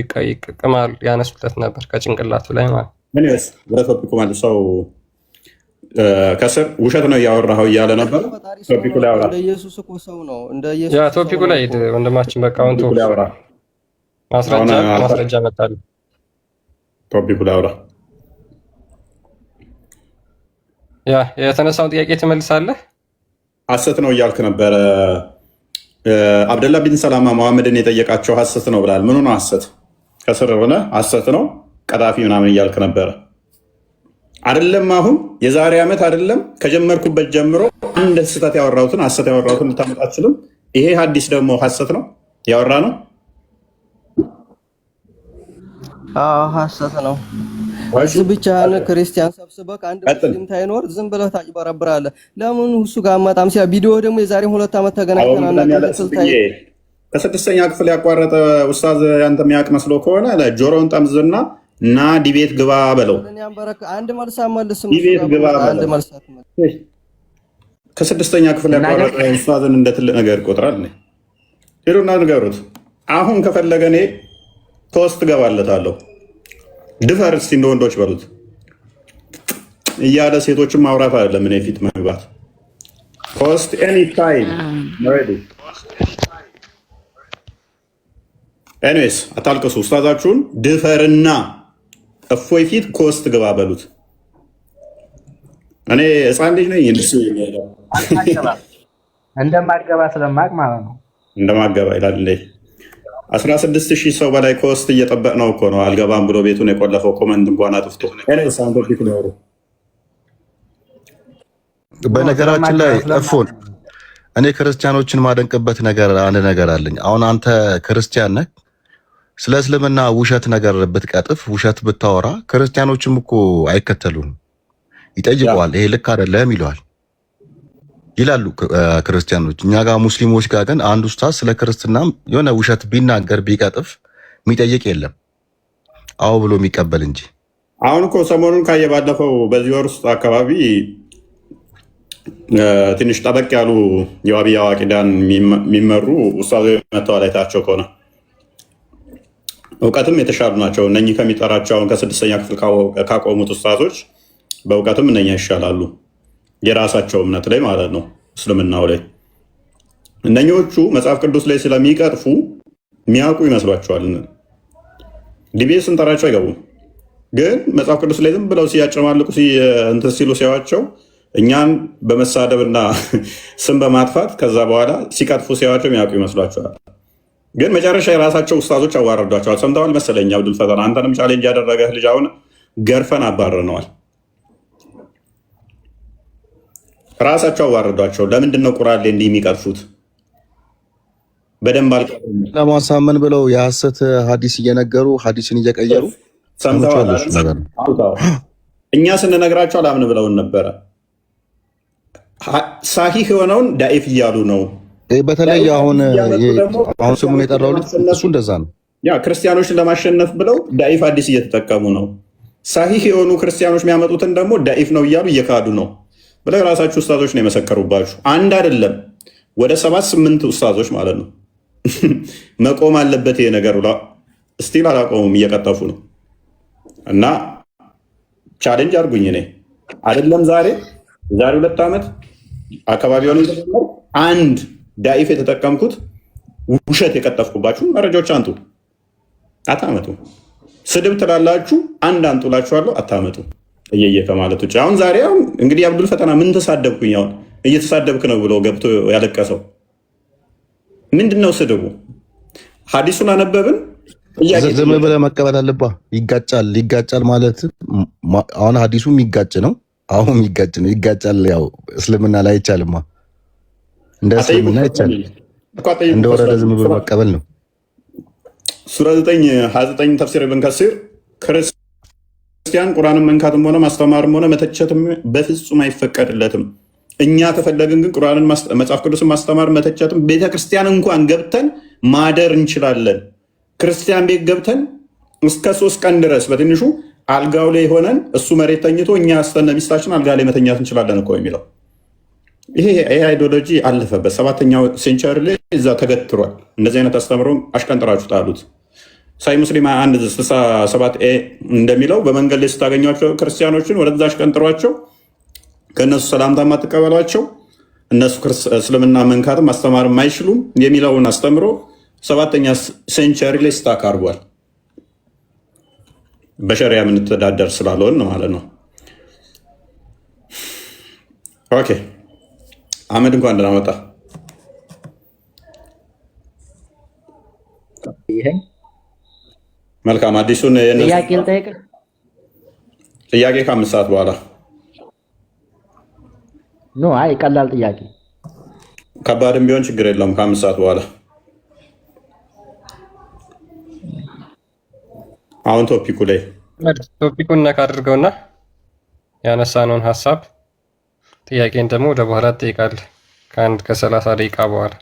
ቅማል ያነሱለት ነበር ከጭንቅላቱ ላይ ማለት ምንስ ወረቶፒኩ ማለት ሰው ከስር ውሸት ነው እያወራኸው እያለ ነበር። ቶፒኩ ላይ አውራ። እንደ ኢየሱስ እኮ ሰው ነው። እንደ ኢየሱስ ያ ቶፒኩ ላይ ሂድ ወንድማችን። በቃ አሁን ቶፒኩ ላይ አውራ። ማስረጃ መጣል። ቶፒኩ ላይ አውራ። ያ የተነሳውን ጥያቄ ትመልሳለህ። ሐሰት ነው እያልክ ነበረ። አብደላ ቢን ሰላማ መሐመድን የጠየቃቸው ሐሰት ነው ብላል። ምኑ ነው ሐሰት? ከስር ሆነ ሐሰት ነው ቀጣፊ ምናምን እያልክ ነበረ አይደለም? አሁን የዛሬ ዓመት አይደለም ከጀመርኩበት ጀምሮ አንድ ስህተት ያወራሁትን ሐሰት ያወራሁትን ልታመጣ አትችልም። ይሄ ሐዲስ ደግሞ ሐሰት ነው ያወራ ነው። ሐሰት ነው። እዚህ ብቻህን ክርስቲያን ሰብስበህ አንድ ሙስሊም ታይኖር ዝም ብለህ ታጭበረብራለህ። ለምን እሱ ጋር አማጣም ሲያ ቪዲዮ ደግሞ የዛሬ 2 ዓመት ተገናኝተናል። ከስድስተኛ ክፍል ያቋረጠ ኡስታዝ ያንተ የሚያውቅ መስሎ ከሆነ ጆሮውን ጠምዝና እና ዲቤት ግባ በለው። አንድ መልስ አትመልስም። ዲቤት ግባ በለው። ከስድስተኛ ክፍል ያቋረጠ ኡስታዝን እንደ ትልቅ ነገር ይቆጥራል። ሄዱና ንገሩት። አሁን ከፈለገ እኔ ቶስት ገባለታለሁ። ድፈር እስቲ እንደ ወንዶች በሉት እያለ ሴቶችን ማውራት አይደለም እኔ ፊት መግባት። ፖስት ኤኒ ታይም ሬዲ። ኤኒዌይስ አታልቅሱ። ኡስታዛችሁን ድፈርና እፎይ ፊት ኮስት ግባ በሉት። እኔ ህፃን ልጅ ነኝ እንድስ እንደማገባ ስለማቅ ማለት ነው። እንደማገባ ይላል እንዴ? 16,000 ሰው በላይ ኮስት እየጠበቅ ነው እኮ ነው። አልገባም ብሎ ቤቱን የቆለፈው ኮመንት እንኳን አጥፍቶ። በነገራችን ላይ እፎን እኔ ክርስቲያኖችን ማደንቅበት ነገር አንድ ነገር አለኝ። አሁን አንተ ክርስቲያን ነህ፣ ስለ እስልምና ውሸት ነገር ብትቀጥፍ ውሸት ብታወራ ክርስቲያኖችም እኮ አይከተሉም፣ ይጠይቀዋል። ይሄ ልክ አይደለም ይለዋል ይላሉ ክርስቲያኖች። እኛ ጋር ሙስሊሞች ጋር ግን አንድ ኡስታዝ ስለ ክርስትና የሆነ ውሸት ቢናገር ቢቀጥፍ የሚጠይቅ የለም፣ አዎ ብሎ የሚቀበል እንጂ። አሁን እኮ ሰሞኑን ካየ ባለፈው በዚህ ወር ውስጥ አካባቢ ትንሽ ጠበቅ ያሉ የዋቢያ አቂዳን የሚመሩ ኡስታዞች መጥተዋል። አይታቸው ከሆነ እውቀትም የተሻሉ ናቸው እነኚህ ከሚጠራቸው አሁን ከ6ኛ ክፍል ካቆሙት ኡስታዞች በእውቀትም እነኛ ይሻላሉ። የራሳቸው እምነት ላይ ማለት ነው፣ እስልምናው ላይ። እነኞቹ መጽሐፍ ቅዱስ ላይ ስለሚቀጥፉ የሚያውቁ ይመስሏቸዋል። ዲቤት ስንጠራቸው አይገቡም። ግን መጽሐፍ ቅዱስ ላይ ዝም ብለው ሲያጨማልቁ እንትን ሲሉ ሲያዋቸው እኛን በመሳደብና ስም በማጥፋት ከዛ በኋላ ሲቀጥፉ ሲያዋቸው የሚያውቁ ይመስሏቸዋል። ግን መጨረሻ የራሳቸው ኡስታዞች አዋረዷቸዋል። ሰምተዋል መሰለኝ አብዱል ፈተና፣ አንተንም ቻሌንጅ ያደረገህ ልጅ አሁን ገርፈን አባረነዋል። ራሳቸው አዋረዷቸው። ለምንድን ነው ቁርአን ላይ እንዲህ የሚቀጥፉት? በደንብ ለማሳመን ብለው የሐሰት ሀዲስ እየነገሩ ሀዲስን እየቀየሩ እኛ ስንነግራቸው አላምን ብለውን ነበረ። ሳሂህ የሆነውን ዳኢፍ እያሉ ነው። በተለይ አሁን ስሙን የጠራው ልጅ እሱ እንደዛ ነው። ያ ክርስቲያኖችን ለማሸነፍ ብለው ዳኢፍ ሀዲስ እየተጠቀሙ ነው። ሳሂህ የሆኑ ክርስቲያኖች የሚያመጡትን ደግሞ ዳኢፍ ነው እያሉ እየካዱ ነው ብለው የራሳችሁ ኡስታዞች ነው የመሰከሩባችሁ። አንድ አይደለም ወደ 7-8 ኡስታዞች ማለት ነው። መቆም አለበት ይሄ ነገር ብላ ስቲል አላቆሙም፣ እየቀጠፉ ነው። እና ቻሌንጅ አድርጉኝ። እኔ አይደለም ዛሬ 2 ዓመት አካባቢ ሆነ አንድ ዳኢፍ የተጠቀምኩት ውሸት የቀጠፍኩባችሁ መረጃዎች አንጡ። አታመጡ። ስድብ ትላላችሁ፣ አንድ አንጡላችኋለሁ፣ አታመጡ። እየየ ከማለት ውጭ አሁን ዛሬ እንግዲህ አብዱል ፈተና ምን ተሳደብኩኝ? አሁን እየተሳደብክ ነው ብሎ ገብቶ ያለቀሰው ምንድን ነው ስድቡ? ሀዲሱን አነበብን። ዝም ብለህ መቀበል አለብህ። ይጋጫል ማለት አሁን ሀዲሱ የሚጋጭ ነው። አሁን የሚጋጭ ነው፣ ይጋጫል። ያው እስልምና ላይ አይቻልማ፣ እንደ እስልምና አይቻልም። እንደ ወረደ ዝም ብሎ መቀበል ነው። ሱራ 9:29 ተፍሲር ኢብን ከሲር ክርስቲያን ቁርአንን መንካትም ሆነ ማስተማርም ሆነ መተቸትም በፍጹም አይፈቀድለትም። እኛ ከፈለግን ግን ቁርአንን መጽሐፍ ቅዱስን ማስተማር መተቸትም ቤተክርስቲያን እንኳን ገብተን ማደር እንችላለን። ክርስቲያን ቤት ገብተን እስከ 3 ቀን ድረስ በትንሹ አልጋው ላይ ሆነን እሱ መሬት ተኝቶ እኛ አስተነ ሚስታችን አልጋ ላይ መተኛት እንችላለን እኮ የሚለው ይሄ አይዲዮሎጂ አለፈበት። 7ኛው ሴንቸሪ ላይ እዛ ተገትሯል። እንደዚህ አይነት አስተምሮ አሽቀንጥራችሁ ጣሉት። ሳይ ሙስሊም 167 እንደሚለው በመንገድ ላይ ስታገኟቸው ክርስቲያኖችን ወደዛ አሽቀንጥሯቸው፣ ከእነሱ ሰላምታ ማትቀበሏቸው፣ እነሱ እስልምና መንካትም ማስተማርም አይችሉም የሚለውን አስተምሮ 7ኛ ሴንቸሪ ላይ ስታክ አድርጓል። በሸሪያ የምንተዳደር ስላልሆን ማለት ነው። ኦኬ አህመድ እንኳን ደህና መጣ። መልካም አዲሱን ጥያቄ ልጠይቅህ። ጥያቄ ከ5 ሰዓት በኋላ ኖ፣ አይ ቀላል ጥያቄ፣ ከባድም ቢሆን ችግር የለውም። ከ5 ሰዓት በኋላ አሁን ቶፒኩን ነካ አድርገውና ያነሳነውን ሀሳብ ጥያቄን ደግሞ ወደ በኋላ ትጠይቃለህ ከ30 ደቂቃ በኋላ።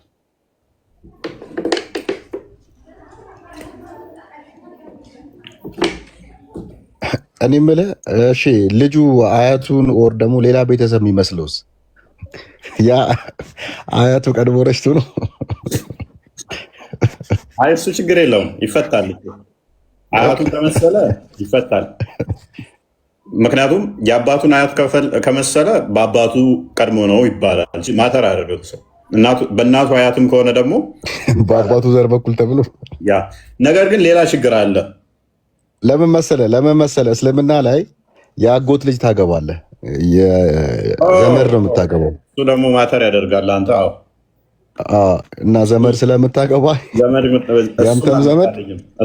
እኔ የምልህ እሺ፣ ልጁ አያቱን ኦር ደግሞ ሌላ ቤተሰብ የሚመስለውስ ያ አያቱ ቀድሞ ረሽቱ ነው? አይ እሱ ችግር የለውም፣ ይፈታል። አያቱን ከመሰለ ይፈታል። ምክንያቱም የአባቱን አያት ከመሰለ በአባቱ ቀድሞ ነው ይባላል እንጂ ማተር አያደርገው ሰው። በእናቱ አያትም ከሆነ ደግሞ በአባቱ ዘር በኩል ተብሎ ያ። ነገር ግን ሌላ ችግር አለ። ለምን መሰለ እስልምና ላይ የአጎት ልጅ ታገባለህ፣ ዘመድ ነው የምታገባው። እሱ ደግሞ ማተር ያደርጋል። አንተ እና ዘመድ ስለምታገባ ያንተም ዘመድ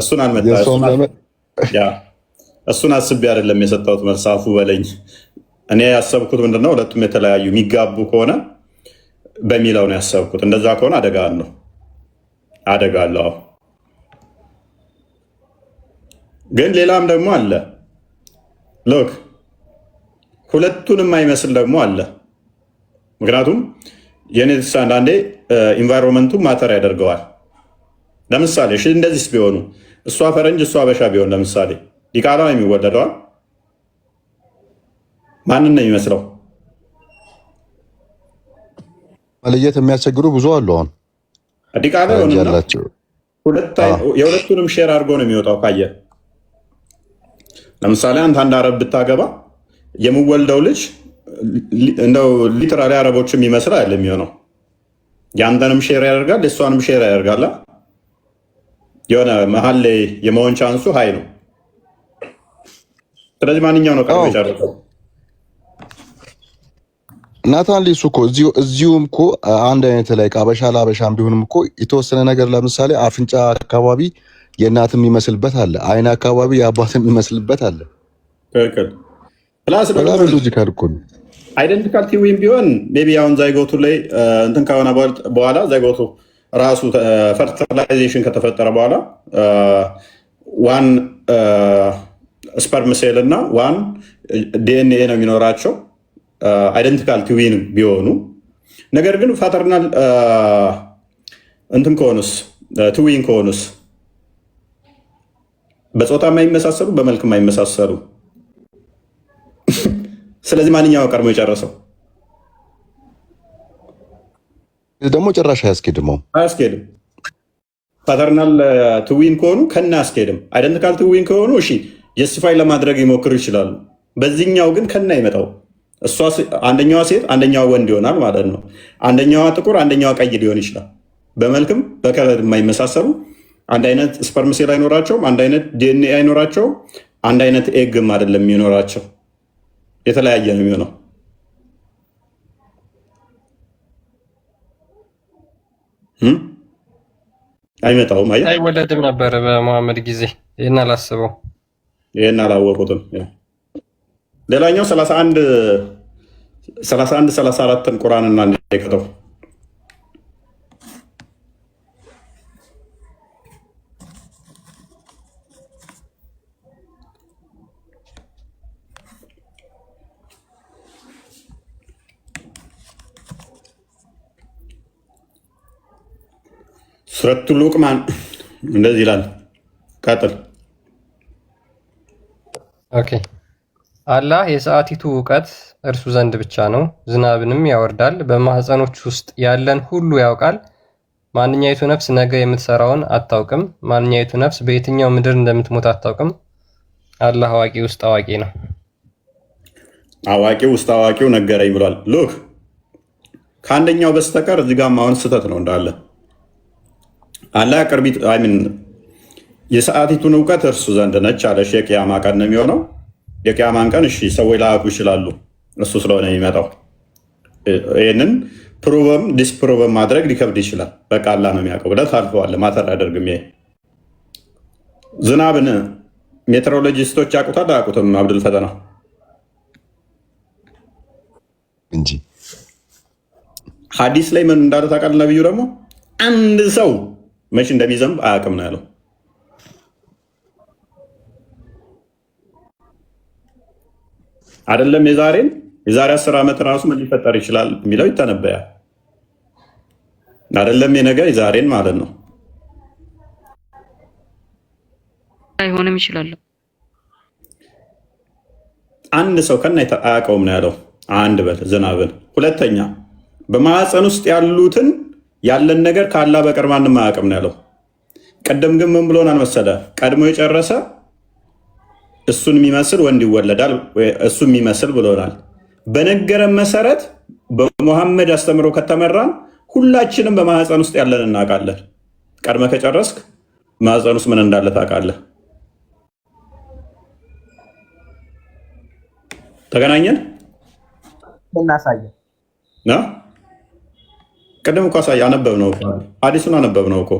እሱን አልመጣም። እሱን አስቤ አይደለም የሰጠሁት መልስ። አፉ በለኝ። እኔ ያሰብኩት ምንድነው ሁለቱም የተለያዩ የሚጋቡ ከሆነ በሚለው ነው ያሰብኩት። እንደዛ ከሆነ አደጋ አለው። ግን ሌላም ደግሞ አለ። ሎክ ሁለቱንም አይመስል ደግሞ አለ። ምክንያቱም የኔትስ አንዳንዴ ኢንቫይሮንመንቱ ማተር ያደርገዋል። ለምሳሌ እሺ እንደዚህስ ቢሆኑ እሷ ፈረንጅ እሷ አበሻ ቢሆን ለምሳሌ ዲቃላ ነው የሚወለደዋል። ማንን ነው የሚመስለው? መለየት የሚያስቸግሩ ብዙ አሉ። አሁን ዲቃላ የሁለቱንም ሼር አድርጎ ነው የሚወጣው። ካየ ለምሳሌ አንድ አረብ ብታገባ የምወልደው ልጅ እንደው ሊትራሊ አረቦችም ይመስል አይደለም የሚሆነው። ያንተንም ሼር ያደርጋል፣ የእሷንም ሼር ያደርጋል። የሆነ መሀል ላይ የመሆን ቻንሱ ሀይ ነው። ስለዚህ ማንኛው ነው ቀድሞ የጨረሰው? ናታን ሊሱ እኮ እዚሁም እኮ አንድ አይነት ላይ አበሻ ለአበሻም ቢሆንም እኮ የተወሰነ ነገር ለምሳሌ አፍንጫ አካባቢ የእናት የሚመስልበት አለ፣ አይን አካባቢ የአባት የሚመስልበት አለ። ትክክል። ፕላስ በጣም ሎጂካል እኮ ነው። አይደንቲካል ቲዊን ቢሆን ሜይ ቢ አሁን ዛይጎቱ ላይ እንትን ከሆነ በኋላ ዛይጎቱ ራሱ ፈርቲላይዜሽን ከተፈጠረ በኋላ ዋን ስፐርም ሴል እና ዋን ዲኤንኤ ነው የሚኖራቸው አይደንቲካል ትዊን ቢሆኑ። ነገር ግን ፋተርናል እንትን ከሆኑስ ትዊን ከሆኑስ በፆታ የማይመሳሰሉ በመልክ የማይመሳሰሉ። ስለዚህ ማንኛው ቀድሞ የጨረሰው ደግሞ ጭራሽ አያስኬድም። ፓተርናል ትዊን ከሆኑ ከና አያስኬድም። አይደንቲካል ትዊን ከሆኑ እሺ ጀስቲፋይ ለማድረግ ይሞክሩ ይችላሉ። በዚህኛው ግን ከና ይመጣው እሷ አንደኛዋ ሴት አንደኛዋ ወንድ ይሆናል ማለት ነው። አንደኛዋ ጥቁር አንደኛዋ ቀይ ሊሆን ይችላል። በመልክም በከለር የማይመሳሰሉ አንድ አይነት ስፐርም ሴል አይኖራቸውም፣ አንድ አይነት ዲኤንኤ አይኖራቸውም፣ አንድ አይነት ኤግም አይደለም የሚኖራቸው፣ የተለያየ ነው የሚሆነው። አይመጣውም፣ አይወለድም ነበር በመሐመድ ጊዜ። ይህን አላስበው፣ ይህን አላወቁትም። ሌላኛው 31 34ን ቁርአንና እንደከተው ሱረቱ ሉቅማን እንደዚህ ይላል። ቀጥል። ኦኬ። አላህ የሰዓቲቱ እውቀት እርሱ ዘንድ ብቻ ነው፣ ዝናብንም ያወርዳል፣ በማህፀኖች ውስጥ ያለን ሁሉ ያውቃል። ማንኛይቱ ነፍስ ነገ የምትሰራውን አታውቅም፣ ማንኛይቱ ነፍስ በየትኛው ምድር እንደምትሞት አታውቅም። አላህ አዋቂ ውስጥ አዋቂ ነው። አዋቂው ውስጥ አዋቂው ነገረኝ ብሏል። ሉክ ከአንደኛው በስተቀር እዚህ ጋር አሁን ስህተት ነው እንዳለ። አላህ ቅርቢት የሰዓቲቱን እውቀት እርሱ ዘንድ ነች አለሽ። የቅያማ ቀን ነው የሚሆነው። የቅያማን ቀን እሺ ሰዎች ላያውቁ ይችላሉ፣ እሱ ስለሆነ የሚመጣው። ይህንን ፕሮቨም ዲስፕሮቨም ማድረግ ሊከብድ ይችላል። በቃ አላህ ነው የሚያውቀው ብለህ ታልፈዋለህ። ማተር አያደርግም። ይሄ ዝናብን ሜትሮሎጂስቶች ያውቁታል አያውቁትም? አብዱል ፈተና እንጂ ሐዲስ ላይ ምን እንዳለ ታውቃለህ? ነብዩ ደግሞ አንድ ሰው መቼ እንደሚዘንብ አያውቅም ነው ያለው። አይደለም የዛሬ 10 ዓመት ራሱ ምን ሊፈጠር ይችላል የሚለው ይተነበያል። አይደለም የነገ የዛሬን ማለት ነው። አይሆንም ይችላል። አንድ ሰው ከና አያውቀውም ነው ያለው። አንድ በል ዝናብን። ሁለተኛ በማህፀን ውስጥ ያሉትን ያለን ነገር ከአላህ በቀር ማንም አያውቅም ነው ያለው። ቀደም ግን ምን ብሎናል መሰለ? ቀድሞ የጨረሰ እሱን የሚመስል ወንድ ይወለዳል፣ እሱ የሚመስል ብሎናል። በነገረን መሰረት በሙሐመድ አስተምሮ ከተመራን ሁላችንም በማህፀን ውስጥ ያለን እናውቃለን። ቀድመ ከጨረስክ ማህፀን ውስጥ ምን እንዳለ ታውቃለህ። ተገናኘን። እናሳየን ና ቅድም እኮ አሳየ። አነበብነው፣ ሐዲሱን አነበብነው እኮ።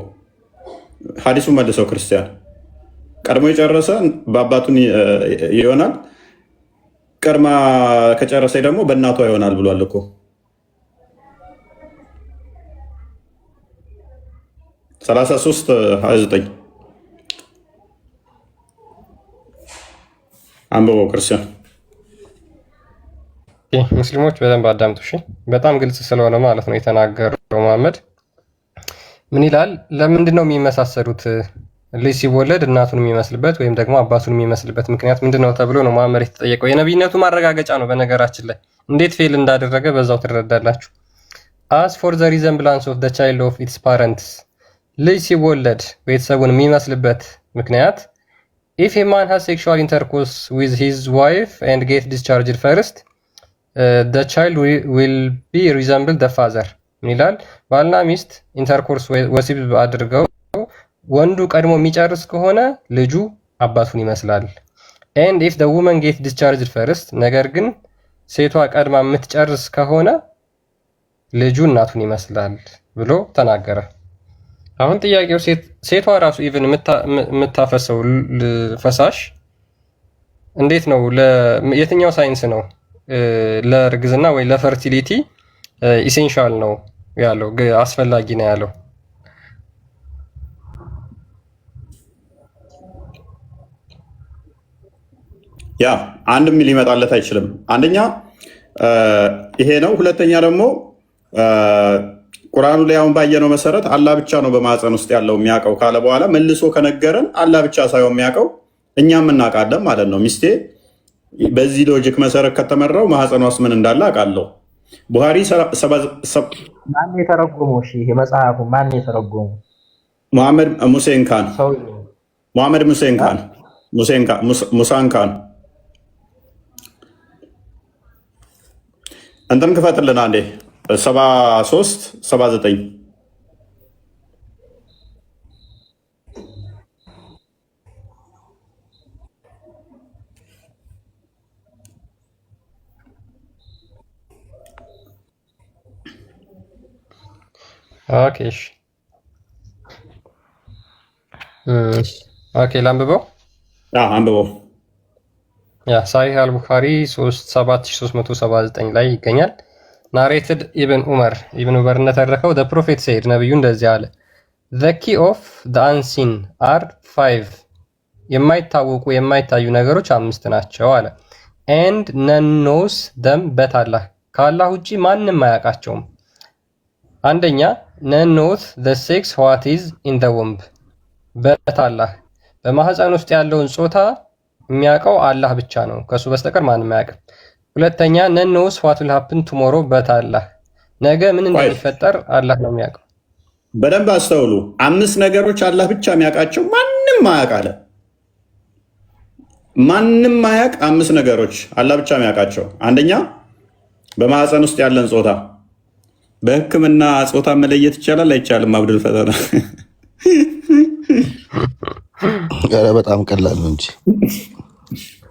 ሐዲሱን መልሰው ክርስቲያን ቀድሞ የጨረሰ በአባቱን ይሆናል፣ ቀድማ ከጨረሰ ደግሞ በእናቷ ይሆናል ብሏል እኮ። 33:29 አንብበው ክርስቲያን። ሙስሊሞች በደንብ አዳምጡ እሺ። በጣም ግልጽ ስለሆነ ማለት ነው የተናገረው መሐመድ። ምን ይላል? ለምንድን ነው የሚመሳሰሉት? ልጅ ሲወለድ እናቱን የሚመስልበት ወይም ደግሞ አባቱን የሚመስልበት ምክንያት ምንድን ነው ተብሎ ነው መሐመድ የተጠየቀው። የነቢይነቱ ማረጋገጫ ነው። በነገራችን ላይ እንዴት ፌል እንዳደረገ በዛው ትረዳላችሁ። as for the resemblance of the child of its parents፣ ልጅ ሲወለድ ቤተሰቡን የሚመስልበት ምክንያት if a man has sexual intercourse with his wife and get discharged first the child will be resemble the father። ምን ይላል? ባልና ሚስት ኢንተርኮርስ ወሲብ አድርገው ወንዱ ቀድሞ የሚጨርስ ከሆነ ልጁ አባቱን ይመስላል። and if the woman get discharged first፣ ነገር ግን ሴቷ ቀድማ የምትጨርስ ከሆነ ልጁ እናቱን ይመስላል ብሎ ተናገረ። አሁን ጥያቄው ሴቷ ራሱ ኢቭን የምታፈሰው ፈሳሽ እንዴት ነው? የትኛው ሳይንስ ነው ለእርግዝና ወይ ለፈርቲሊቲ ኢሴንሻል ነው ያለው አስፈላጊ ነው ያለው? ያ አንድ ሚል ሊመጣለት አይችልም። አንደኛ ይሄ ነው። ሁለተኛ ደግሞ ቁርአኑ ላይ አሁን ባየነው መሰረት አላህ ብቻ ነው በማህፀን ውስጥ ያለው የሚያውቀው ካለ በኋላ መልሶ ከነገረን አላህ ብቻ ሳይሆን የሚያውቀው እኛም እናውቃለን ማለት ነው። ሚስቴ በዚህ ሎጂክ መሰረት ከተመራው ማህፀኗ ውስጥ ምን እንዳለ አውቃለሁ። ቡሃሪ ማን የተረጎመው? እሺ ይሄ መጽሐፉ ማን የተረጎመው? ሙሐመድ ሙሴን ካን ሙሐመድ ሙሳን ካን እንትን ክፈትልን አንዴ 73-79 ኦኬ ላንብበው። አንብበው። ያ ሳሂህ አልቡኻሪ 7379 ላይ ይገኛል። ናሬትድ ኢብን ዑመር እንደተረከው the prophet said፣ ነብዩ እንደዚህ አለ፣ the key of the unseen are 5፣ የማይታወቁ የማይታዩ ነገሮች 5 ናቸው አለ። and none knows them but Allah፣ ከአላህ ውጪ ማንም አያውቃቸውም። አንደኛ none knows the sex what is in the womb but Allah፣ በማህፀን ውስጥ ያለውን ጾታ የሚያውቀው አላህ ብቻ ነው፣ ከሱ በስተቀር ማንም አያውቅም። ሁለተኛ ነን ኖውስ ዋት ዊል ሃፕን ቱሞሮ በት አላህ፣ ነገ ምን እንደሚፈጠር አላህ ነው የሚያውቀው። በደንብ አስተውሉ። 5 ነገሮች አላህ ብቻ የሚያውቃቸው ማንም አያውቅ አለ። ማንም አያውቅ 5 ነገሮች አላህ ብቻ የሚያውቃቸው። አንደኛ በማህፀን ውስጥ ያለን ጾታ። በሕክምና ጾታ መለየት ይቻላል አይቻልም? አብዱል ፈተና በጣም ቀላል ነው እንጂ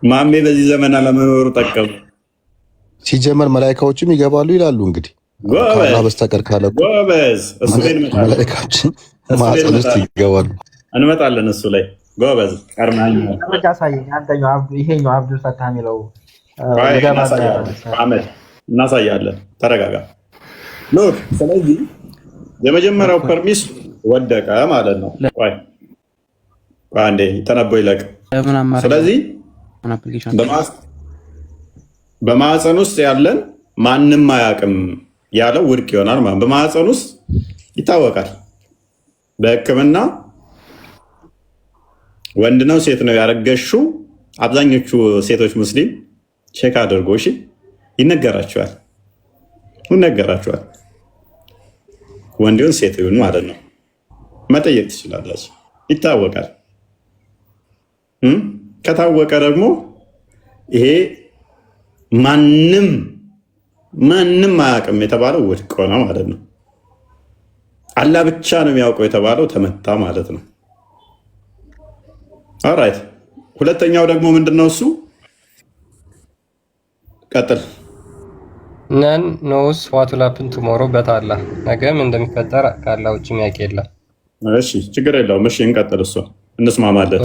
ማሜ በዚህ ዘመን አለመኖሩ ጠቀሙ። ሲጀመር መላኢካዎችም ይገባሉ ይላሉ። እንግዲህ ከአላህ በስተቀር ካለ ጎበዝ፣ እሱ ላይ መላኢካዎች ማህፀን ውስጥ ይገባሉ። እንመጣለን እሱ ላይ ጎበዝ። ቀርማኝ አሳየኝ። አንተኛው ይሄኛው አብዱል ፈታህ የሚለው እናሳያለን። ተረጋጋ። ሎክ ስለዚህ የመጀመሪያው ፐርሚስ ወደቀ ማለት ነው። ቆይ አንዴ ተነበው ይለቅ። ስለዚህ በማህፀን ውስጥ ያለን ማንም አያውቅም ያለው ውድቅ ይሆናል ማለት። በማህፀን ውስጥ ይታወቃል። በሕክምና ወንድ ነው ሴት ነው ያረገሽው። አብዛኞቹ ሴቶች ሙስሊም ቼክ አድርጎ እሺ፣ ይነገራቸዋል። ወንድ ይሁን ሴት ይሁን ማለት ነው። መጠየቅ ትችላላችሁ። ይታወቃል። ከታወቀ ደግሞ ይሄ ማንም አያውቅም የተባለው ውድቅ ሆነ ማለት ነው። አላህ ብቻ ነው የሚያውቀው የተባለው ተመታ ማለት ነው። ኦራይት። ሁለተኛው ደግሞ ምንድነው? እሱ ቀጥል። ነን ኖውስ ዋት ዊል ሃፕን ቱሞሮ በት አላህ፣ ነገ ምን እንደሚፈጠር ከአላህ ውጭ የሚያውቅ የለም። እሺ ችግር የለውም። እሺ እንቀጥል። እሱ እንስማማለን።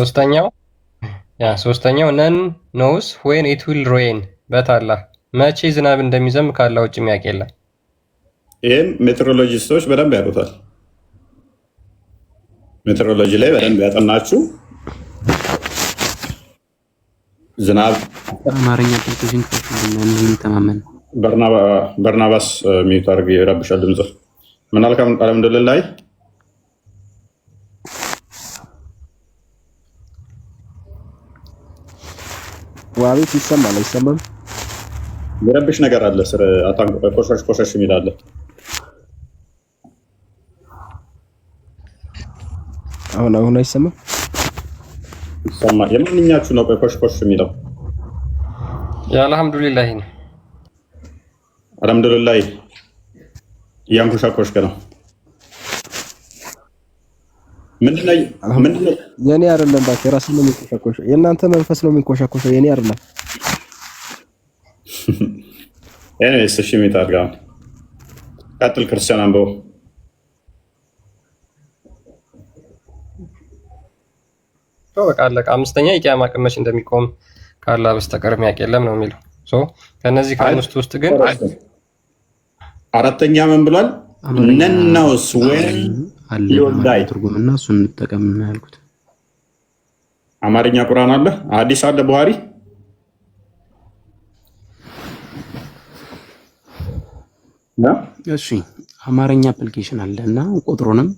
ሶስተኛው ነን ኖውስ ዌን ኢት ዊል ሬን በት አላህ፣ መቼ ዝናብ እንደሚዘንብ ከአላህ ውጭ የሚያውቅ የለም። ይህም ሜትሮሎጂስቶች በደንብ ያውቁታል። ሜትሮሎጂ ላይ በደንብ ያጠናችሁ ዝናብ አማርኛ ፕሮቴክሽን ተማመን በርናባስ ሚዩት አድርግ፣ ይረብሻል ድምጽ። ምን አልክ? አልሐምዱሊላህ ዋቤት ይሰማል አይሰማም? የረብሽ ነገር አለ። ስር ኮሸሽ የሚል አለ። አሁን አይሰማም? ይሰማ። የማንኛችሁ ነው ኮሽ የሚለው? የአልሐምዱሊላህ ነው። አልሐምዱሊላህ እያንኮሻኮሽክ ነው። ምንድነው? የኔ አይደለም ባክ፣ የራስህ ነው የሚንኮሻኮሸው። የእናንተ መንፈስ ነው የሚንኮሻኮሸው፣ የኔ አይደለም። ኤኒዌይስ እሺ፣ የሚታርጋው ቀጥል። ክርስቲያን አንበው በቃ አለቀ። አምስተኛ የቂያማ ቀን መቼ እንደሚቆም ከአላህ በስተቀር የሚያውቅ የለም ነው የሚለው። ከነዚህ ከአምስቱ ውስጥ ግን አራተኛ ምን ብሏል? ነናውስ ወይም ይወዳይ ትርጉምና እሱን እንጠቀም ነው ያልኩት። አማርኛ ቁርአን አለ፣ ሐዲስ አለ፣ ቡሃሪ እሺ አማርኛ አፕሊኬሽን አለ እና ቁጥሩንም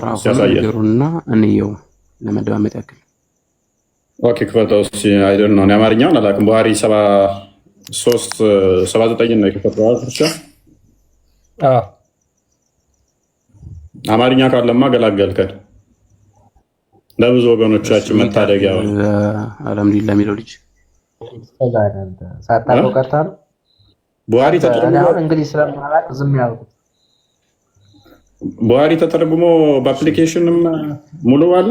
ራሱንና እንየው ለመደማመጥ ያክል። ኦኬ ክፈተው እስኪ። አይደል ነው አማርኛውን አላውቅም። ቡሃሪ 73 79 ነው የከፈተው ብቻ። አማርኛ ካለማ ገላገልከን። ለብዙ ወገኖቻችን መታደጊያ አልሐምዱሊላህ የሚለው ልጅ ሳታውቀው ቀርተሃል። ቡሃሪ ተተርጉሞ እንግዲህ ስለማላውቅ ዝም ያልኩት። ቡሃሪ ተተርጉሞ በአፕሊኬሽንም ሙሉ አለ።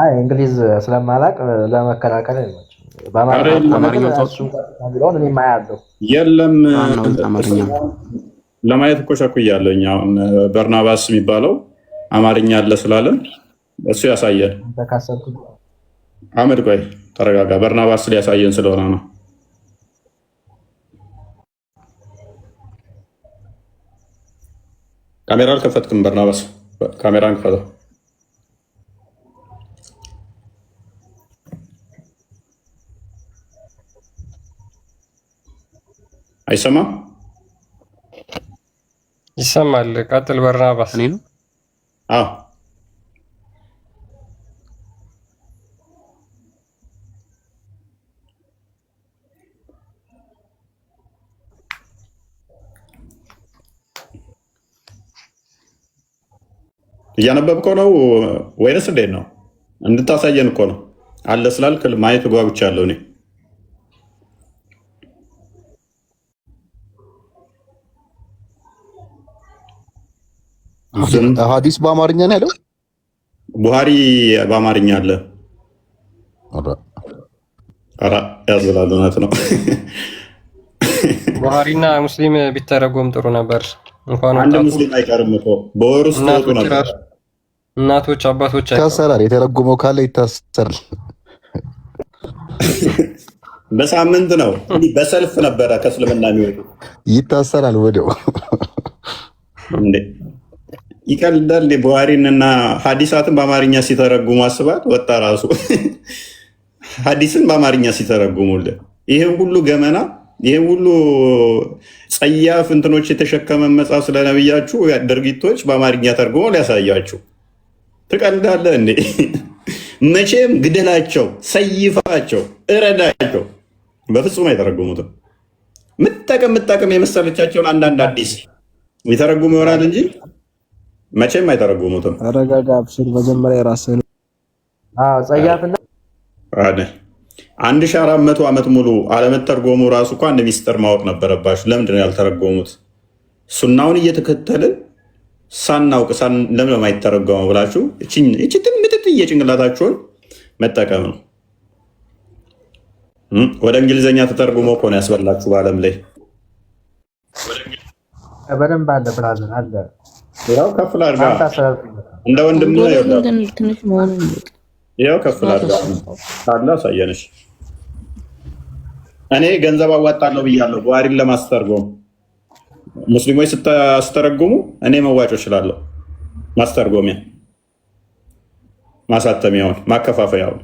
አይ እንግሊዝ ስለማላውቅ ለመከላከል አይመችም። በአማርኛ ታውቃለህ? እኔ ማያለሁ የለም ለማየት እኮ ቸኩያለሁ። አሁን በርናባስ የሚባለው አማርኛ አለ ስላለን እሱ ያሳየን። አህመድ ቆይ ተረጋጋ። በርናባስ ሊያሳየን ስለሆነ ነው። ካሜራ አልከፈትክም? በርናባስ ካሜራን ክፈተው። አይሰማም? ይሰማል። ቀጥል በርናባስ። እኔ ነው? አዎ እያነበብከው ነው ወይንስ እንዴት ነው? እንድታሳየን እኮ ነው። አለ ስላልክ ማየት ጓጉቻለሁ እኔ። ሀዲስ በአማርኛ ነው ያለው። ቡሃሪ በአማርኛ አለ። ኧረ ያዝላል። እውነት ነው። ቡሃሪና ሙስሊም ቢተረጎም ጥሩ ነበር። እንኳን አንድ ሙስሊም አይቀርም እኮ በወር ውስጥ ወጡ ነበር። እናቶች አባቶች ይታሰራል። የተረጎመው ካለ ይታሰራል። በሳምንት ነው በሰልፍ ነበረ ከእስልምና የሚወጡ ይታሰራል ወዲያው። እንዴ ይቀልዳል። ቡሃሪን እና ሀዲሳትን በአማርኛ ሲተረጉሙ አስባት ወጣ ራሱ ሀዲስን በአማርኛ ሲተረጉሙልን ይህን ሁሉ ገመና ይህን ሁሉ ጸያፍ እንትኖች የተሸከመ መጽሐፍ ስለነብያችሁ ድርጊቶች በአማርኛ ተርጉሞ ሊያሳያችሁ ትቀልዳለህ እንዴ? መቼም ግደላቸው፣ ሰይፋቸው፣ እረዳቸው በፍጹም አይተረጉሙትም። ምጠቅም የመሰለቻቸውን አንዳንድ አዲስ የተረጉሙ ይሆናል እንጂ መቼም አይተረጉሙትም። አረጋጋ፣ አብሽር። መጀመሪያ የራስህን ጸያፍና 1400 ዓመት ሙሉ አለመተርጎሙ ራሱ እኮ አንድ ሚስጥር ማወቅ ነበረባችሁ። ለምንድን ነው ያልተረጎሙት? ሱናውን እየተከተልን ሳናውቅ ለምን የማይተረጎመው ብላችሁ እችትን ምጥጥ ጭንቅላታችሁን መጠቀም ነው። ወደ እንግሊዝኛ ተተርጉሞ እኮ ነው ያስበላችሁ በዓለም ላይ በደንብ አለ። ብራዘር አለ። ያው ከፍ ላድርጋ እንደ ወንድም ነው ያው ከፍ ላድርጋ አለ አሳየንሽ። እኔ ገንዘብ አዋጣለሁ ብያለሁ ቡሃሪን ለማስተርጎም። ሙስሊሞች ስታስተረጉሙ እኔ መዋጮ እችላለሁ። ማስተርጎሚያ፣ ማሳተሚያውን፣ ማከፋፈያውን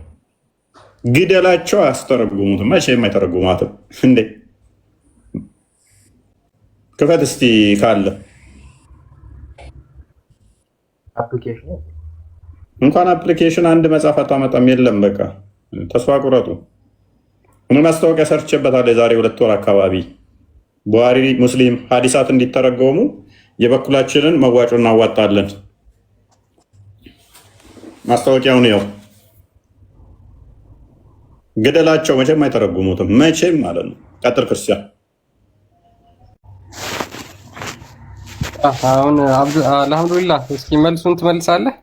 ግደላቸው። አያስተረጉሙትም። መቼም አይተረጉማትም። እንዴ ክፈት እስቲ ካለ እንኳን አፕሊኬሽን አንድ መጽሐፍ አታመጣም። የለም በቃ ተስፋ ቁረጡ። እኔ ማስታወቂያ ሰርቼበታለሁ የዛሬ 2 ወር አካባቢ ቡሃሪ ሙስሊም ሀዲሳት እንዲተረጎሙ የበኩላችንን መዋጮ እናዋጣለን። ማስታወቂያውን ያው ግደላቸው። መቼም አይተረጉሙትም። መቼም ማለት ነው። ቀጥል ክርስቲያን። አሁን አልሐምዱሊላህ። እስኪ መልሱን ትመልሳለህ?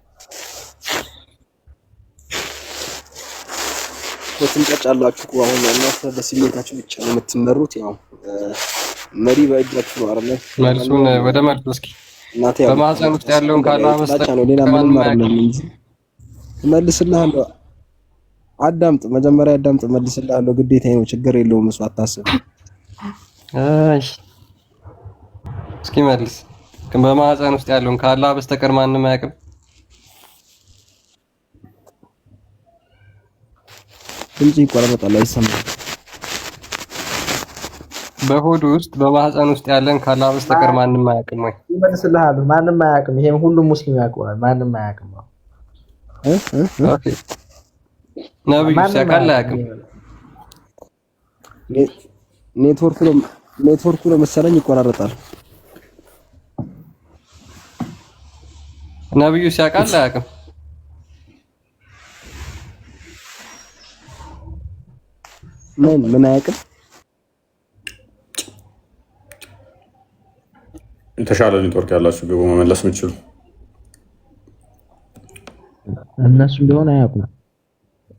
ትንጫጫላችሁ። አሁን እናንተ በስሜታችሁ ብቻ ነው የምትመሩት። ያው መሪ በእጃችሁ ነው አይደል? መልሱን ወደ መልሱ እስኪ በማህፀን ውስጥ ያለውን ካላ ነው ሌላ ምንም አይደለም እንጂ እመልስልሃለሁ። አዳምጥ፣ መጀመሪያ አዳምጥ፣ እመልስልሃለሁ። ግዴታዬ ነው። ችግር የለውም። እሱ አታስብ። እሺ እስኪ መልስ። በማህፀን ውስጥ ያለውን ካላ በስተቀር ማንም አያውቅም። ድምጽ ይቆራረጣል፣ አይሰማም። በሆድ ውስጥ በማህፀን ውስጥ ያለን ካላ በስተቀር ማንም አያውቅም ወይ? ይመልስልሃለሁ። ማንም አያውቅም። ይሄም ሁሉም ሙስሊም ያውቀዋል። ማንም አያውቅም። ኦኬ ነብዩ ሲያውቃል አያውቅም። ኔትወርኩ ነው መሰለኝ ይቆራረጣል። ነብዩ ሲያውቃል አያውቅም። ምን አያውቅም? የተሻለ ኔትወርክ ያላችሁ ግቡ መመለስ የምችሉ እነሱ ቢሆን አያውቁም።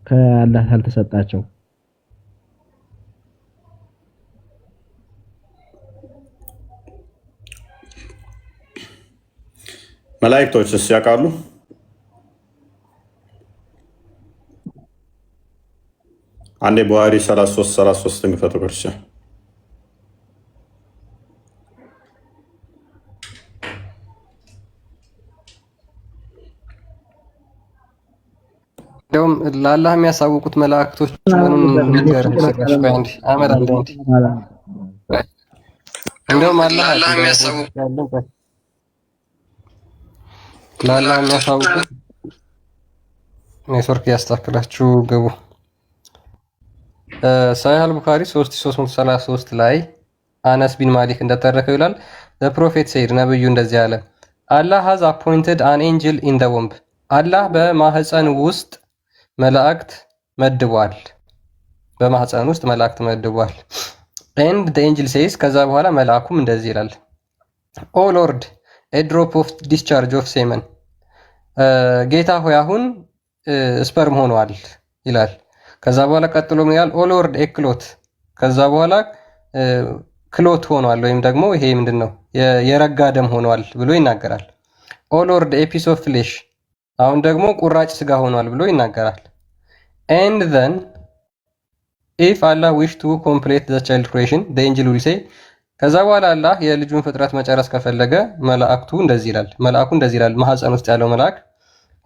ከአላህ አልተሰጣቸው። መላእክቶችስ ያውቃሉ? አንዴ ቡሃሪ 33 እንክፈቱ ክርስቲያን። እንደውም ለአላህ የሚያሳውቁት መላእክቶች ምኑን ንገረን። አንዴ አመድ አንዴ እንደውም ለአላህ የሚያሳውቁት ኔትወርክ ያስተካክላችሁ ግቡ። ሰሒህ አል-ቡኻሪ 3333 ላይ አነስ ቢን ማሊክ እንደተረከው ይላል። ለፕሮፌት ሰይድ ነብዩ እንደዚህ አለ፣ አላህ ሃዝ አፖይንትድ አን ኤንጅል ኢን ዘ ወምብ አላህ በማህፀን ውስጥ መላእክት መድቧል። በማህፀን ውስጥ መላእክት መድቧል። ኤንድ ዘ ኤንጅል ሴይስ ከዛ በኋላ መልአኩም እንደዚህ ይላል ኦ ሎርድ ኤ ድሮፕ ኦፍ ዲስቻርጅ ኦፍ ሴመን ጌታ ሆይ አሁን ስፐርም ሆኗል ይላል። ከዛ በኋላ ቀጥሎ ምን ይላል? ኦ ሎርድ ኤ ክሎት ከዛ በኋላ ክሎት ሆኗል ወይም ደግሞ ይሄ ምንድነው የረጋ ደም ሆኗል ብሎ ይናገራል። ኦ ሎርድ ኤ ፒስ ኦፍ ፍሌሽ አሁን ደግሞ ቁራጭ ስጋ ሆኗል ብሎ ይናገራል። ኤንድ ዘን ኢፍ አላህ ዊሽ ቱ ኮምፕሌት ዘ ቻይልድ ክሬሽን ዘ ኤንጅል ዊል ሴይ ከዛ በኋላ አላህ የልጁን ፍጥረት መጨረስ ከፈለገ መልአኩ እንደዚህ ይላል ማህፀን ውስጥ ያለው መልአክ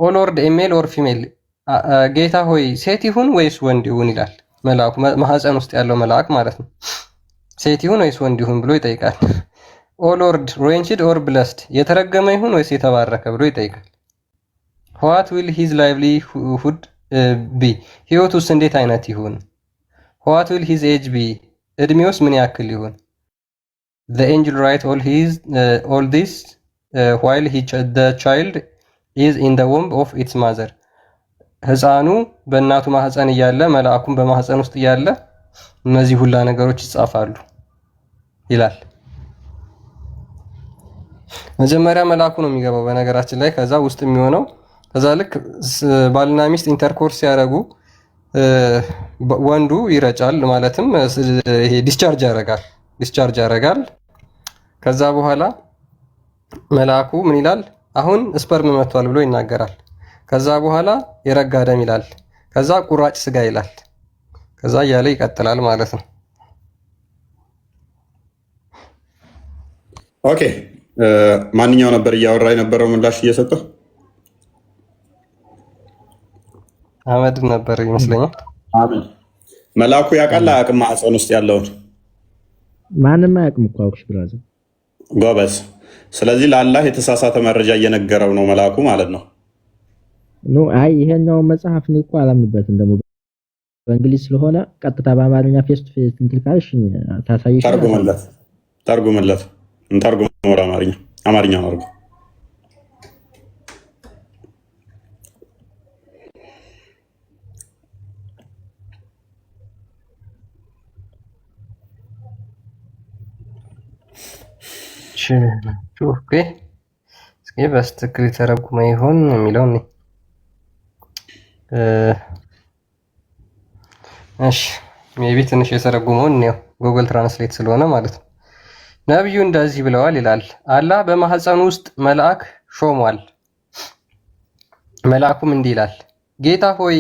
ኦ ሎርድ ኤ ሜል ኦር ፊሜል ጌታ ሆይ ሴት ይሁን ወይስ ወንድ ይሁን ይላል። መልአኩ ማህፀን ውስጥ ያለው መልአክ ማለት ነው። ሴት ይሁን ወይስ ወንድ ይሁን ብሎ ይጠይቃል። ኦ ሎርድ ሬንችድ ኦር ብለስድ የተረገመ ይሁን ወይስ የተባረከ ብሎ ይጠይቃል። ዋት ዊል ሂዝ ላይቭሊሁድ ቢ ህይወቱስ እንዴት አይነት ይሁን? ዋት ዊል ሂዝ ኤጅ ቢ እድሜውስ ምን ያክል ይሁን? The angel write all this while the child is in the womb of its mother ህፃኑ በእናቱ ማህፀን እያለ መልአኩም በማህፀን ውስጥ እያለ እነዚህ ሁላ ነገሮች ይጻፋሉ ይላል። መጀመሪያ መልአኩ ነው የሚገባው በነገራችን ላይ ከዛ ውስጥ የሚሆነው ከዛ ልክ ባልና ሚስት ኢንተርኮርስ ሲያደርጉ ወንዱ ይረጫል ማለትም ይሄ ዲስቻርጅ ያደርጋል። ከዛ በኋላ መልአኩ ምን ይላል? አሁን ስፐርም መጥቷል ብሎ ይናገራል። ከዛ በኋላ የረጋ ደም ይላል። ከዛ ቁራጭ ስጋ ይላል። ከዛ እያለ ይቀጥላል ማለት ነው። ኦኬ ማንኛው ነበር እያወራ የነበረው ምላሽ እየሰጠው? አህመድ ነበር ይመስለኛል። አሜን። መልአኩ ያውቃል አያውቅም? ማህፀን ውስጥ ያለውን ማንም አያውቅም እኮ አውቅሽ ብራዘር ጎበዝ። ስለዚህ ለአላህ የተሳሳተ መረጃ እየነገረው ነው መልአኩ ማለት ነው። ኖ አይ ይሄኛው መጽሐፍ ነው እኮ አላምንበትም። ደግሞ በእንግሊዝ ስለሆነ ቀጥታ በአማርኛ ፌስ ቱ ፌስ እንትን ካልሽ ታሳይሽ። ተርጉምለት ወደ አማርኛ አድርጎ ኦኬ እስኪ በስትክክል የተረጉመ ይሆን የሚለው ነው። እሺ ሜቢ ትንሽ የተረጉመውን ነው ጉግል ትራንስሌት ስለሆነ ማለት ነው። ነብዩ እንደዚህ ብለዋል ይላል። አላህ በማህፀን ውስጥ መልአክ ሾሟል። መልአኩም እንዲህ ይላል፣ ጌታ ሆይ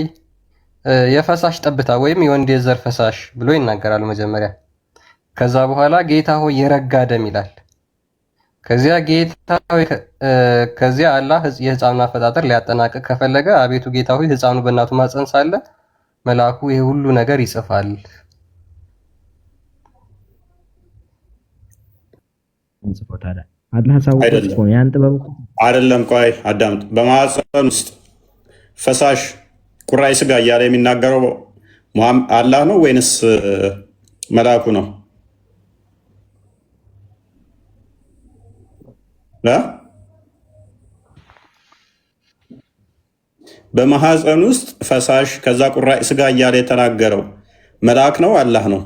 የፈሳሽ ጠብታ ወይም የወንድ የዘር ፈሳሽ ብሎ ይናገራል መጀመሪያ። ከዛ በኋላ ጌታ ሆይ የረጋ ደም ይላል። ከዚያ አላህ የህፃኑን አፈጣጠር ሊያጠናቅቅ ከፈለገ አቤቱ ጌታ ሆይ ህፃኑ በእናቱ ማህፀን ሳለ መልአኩ ይሄ ሁሉ ነገር ይጽፋል። አይደለም ቆይ አዳምጥ። በማህፀን ውስጥ ፈሳሽ ቁራይ ስጋ እያለ የሚናገረው አላህ ነው ወይንስ መልአኩ ነው? በማህፀን ውስጥ ፈሳሽ ከዛ ቁራጭ ስጋ እያለ የተናገረው መልአክ ነው አላህ ነው?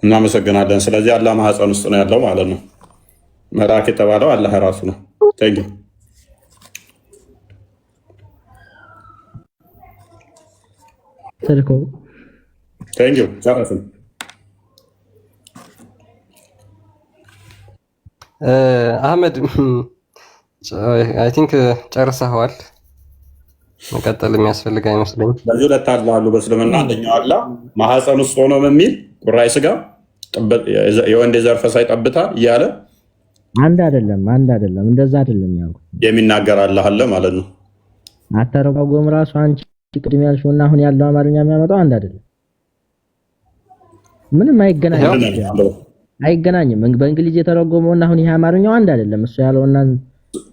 እናመሰግናለን። ስለዚህ አላህ ማህፀን ውስጥ ነው ያለው ማለት ነው። መልአክ የተባለው አላህ ራሱ ነው። ቴንኪው ጨረስን። አህመድ አይ ቲንክ ጨርሰኸዋል። መቀጠል የሚያስፈልግ አይመስለኝም። በዚህ ሁለት አላህ አሉ በእስልምና። አንደኛው አላህ ማህፀን ውስጥ ሆኖ በሚል ቁራይ ስጋ የወንድ የዘር ፈሳሽ ጠብታ እያለ አንድ አይደለም እንደዛ አይደለም ያልኩት የሚናገር አላህ አለ ማለት ነው። አተረጓጎም ራሱ አንቺ ቅድም ያልሽውና አሁን ያለው አማርኛ የሚያመጣው አንድ አይደለም። ምንም አይገናኝም። በእንግሊዝ የተረጎመውና አሁን ይሄ አማርኛው አንድ አይደለም። እሱ ያለውና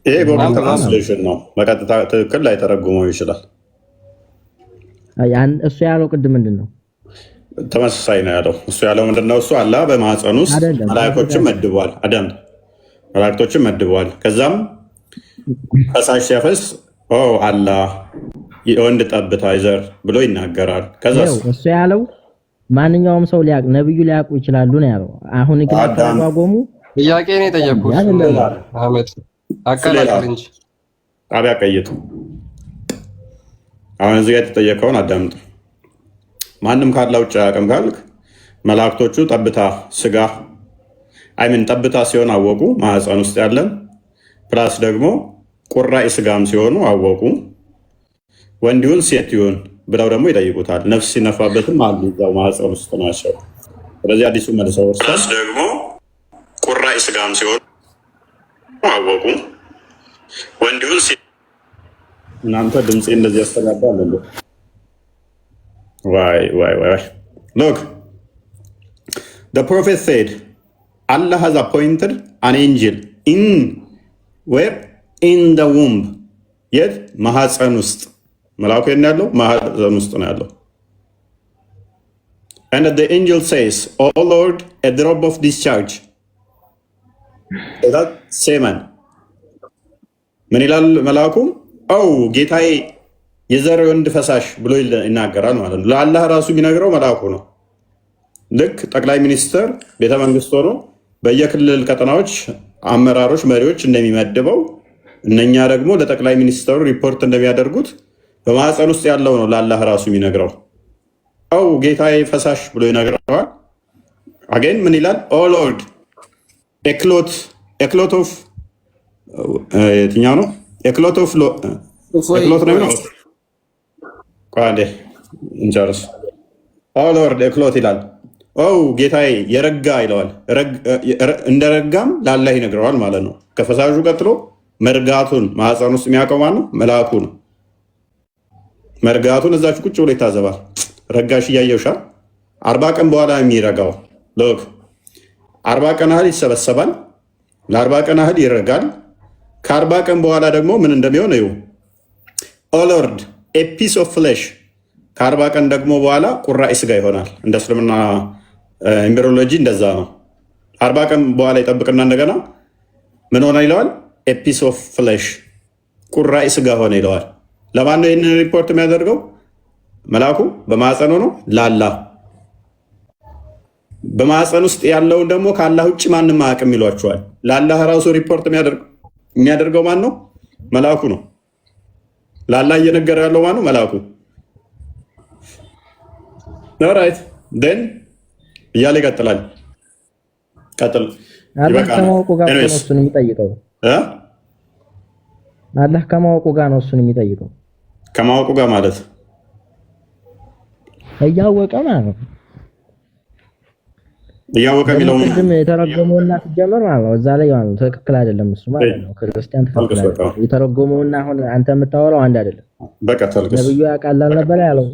ይሄ ጉግል ትራንስሌሽን ነው። በቀጥታ ትክክል ላይ ተረጉመው ይችላል። እሱ ያለው ቅድም ምንድን ነው? ተመሳሳይ ነው ያለው። እሱ ያለው ምንድነው? እሱ አላህ በማህፀን ውስጥ አይደለም መላእክቶችን መድቧል። አዳም መላእክቶችን መድቧል። ከዛም ፈሳሽ ሲያፈስ አላህ የወንድ ጠብታ ይዘር ብሎ ይናገራል። ከዛስ እሱ ያለው ማንኛውም ሰው ሊያውቅ ነብዩ ሊያውቁ ይችላሉ ነው ያለው። አሁን ግን ተረጓጎሙ ጥያቄ ነው የጠየቁት። አህመድ አቀላቅል እንጂ ጣቢያ ቀይጡ። አሁን እዚህ ጋር የተጠየቀውን አዳምጡ። ማንም ካላ ውጭ አያውቅም ካልክ መላእክቶቹ ጠብታ ስጋ አይምን ጠብታ ሲሆን አወቁ ማህፀን ውስጥ ያለን ፕላስ ደግሞ ቁራጭ ስጋም ሲሆኑ አወቁ ወንድ ይሁን ሴት ይሁን ብለው ደግሞ ይጠይቁታል። ነፍስ ሲነፋበትም አሉ እዛው ማህፀን ውስጥ ናቸው። ስለዚህ አዲሱ መልሰው ፕላስ ደግሞ ቁራጭ ስጋም ሲሆኑ አወቁ ወንድ ይሁን ሴት። እናንተ ድምፄ እንደዚህ ያስተጋባል እንዴ? Why? Look, the prophet said, Allah has appointed an angel in the womb. Yet, ማህፀን ውስጥ መልአኩ ያለው ማህፀን ውስጥ ነው ያለው። And the angel says, "Oh Lord, a drop of discharge." that semen ምን ይላል መልአኩ? ጌታዬ የዘር ወንድ ፈሳሽ ብሎ ይናገራል ማለት ነው። ለአላህ ራሱ የሚነግረው መልአኩ ነው። ልክ ጠቅላይ ሚኒስትር ቤተመንግስት ሆኖ በየክልል ቀጠናዎች አመራሮች መሪዎች እንደሚመድበው እነኛ ደግሞ ለጠቅላይ ሚኒስትሩ ሪፖርት እንደሚያደርጉት በማህፀን ውስጥ ያለው ነው ለአላህ ራሱ የሚነግረው። ጌታዬ ፈሳሽ ብሎ ይነግረዋል። አገን ምን ይላል? ኦ ሎርድ ኤክሎት ኦፍ የትኛው ነው? ኤክሎት ነው ቋንዴ እንጨርስ። ሎርድ ኤክሎት ይላል። ጌታዬ የረጋ ይለዋል። እንደረጋም ለአላህ ይነግረዋል ማለት ነው። ከፈሳሹ ቀጥሎ መርጋቱን ማህፀን ውስጥ የሚያውቀው ማን ነው? መልአኩ ነው። መርጋቱን እዛች ቁጭ ብሎ ይታዘባል። ረጋሽ እያየውሻ 40 ቀን በኋላ የሚረጋው ሎክ 40 ቀን ያህል ይሰበሰባል። ለ40 ቀን ያህል ይረጋል። ከ40 ቀን በኋላ ደግሞ ምን እንደሚሆን እዩ። ሎርድ ኤ ፒስ ኦፍ ፍሌሽ ከ40 ቀን ደግሞ በኋላ ቁራጭ ስጋ ይሆናል። እንደ እስልምና ኤምብሪዮሎጂ እንደዛ ነው። 40 ቀን በኋላ ይጠብቅና እንደገና ምን ሆነ ይለዋል? ኤ ፒስ ኦፍ ፍሌሽ ቁራጭ ስጋ ሆነ ይለዋል። ለማን ነው ይህንን ሪፖርት የሚያደርገው? መልአኩ በማህፀን ሆኖ ለአላህ። በማህፀን ውስጥ ያለውን ደግሞ ከአላህ ውጭ ማንም አያውቅም ይሏቸዋል። ለአላህ ራሱ ሪፖርት የሚያደርገው ማን ነው? መልአኩ ነው። ለአላህ እየነገረ ያለው ማን ነው? መልአኩ። ኦራይት ደን እያለ ይቀጥላል። ቀጥል። አላህ ከማወቁ ጋር ነው እሱን የሚጠይቀው። አላህ ከማወቁ ጋር ነው እሱን የሚጠይቀው። ከማወቁ ጋር ማለት እያወቀ ማለት ነው። እያወቀ የሚለው ቅድም የተረጎመውና ሲጀመር ማለት ነው እዛ ላይ ማለት ትክክል አይደለም እሱ ማለት ነው። ክርስቲያን ትክክል አይደለም። የተረጎመውና አሁን አንተ የምታወራው አንድ አይደለም። በቃ ተልከስ ነብዩ ያውቃል አልነበረ ያለው?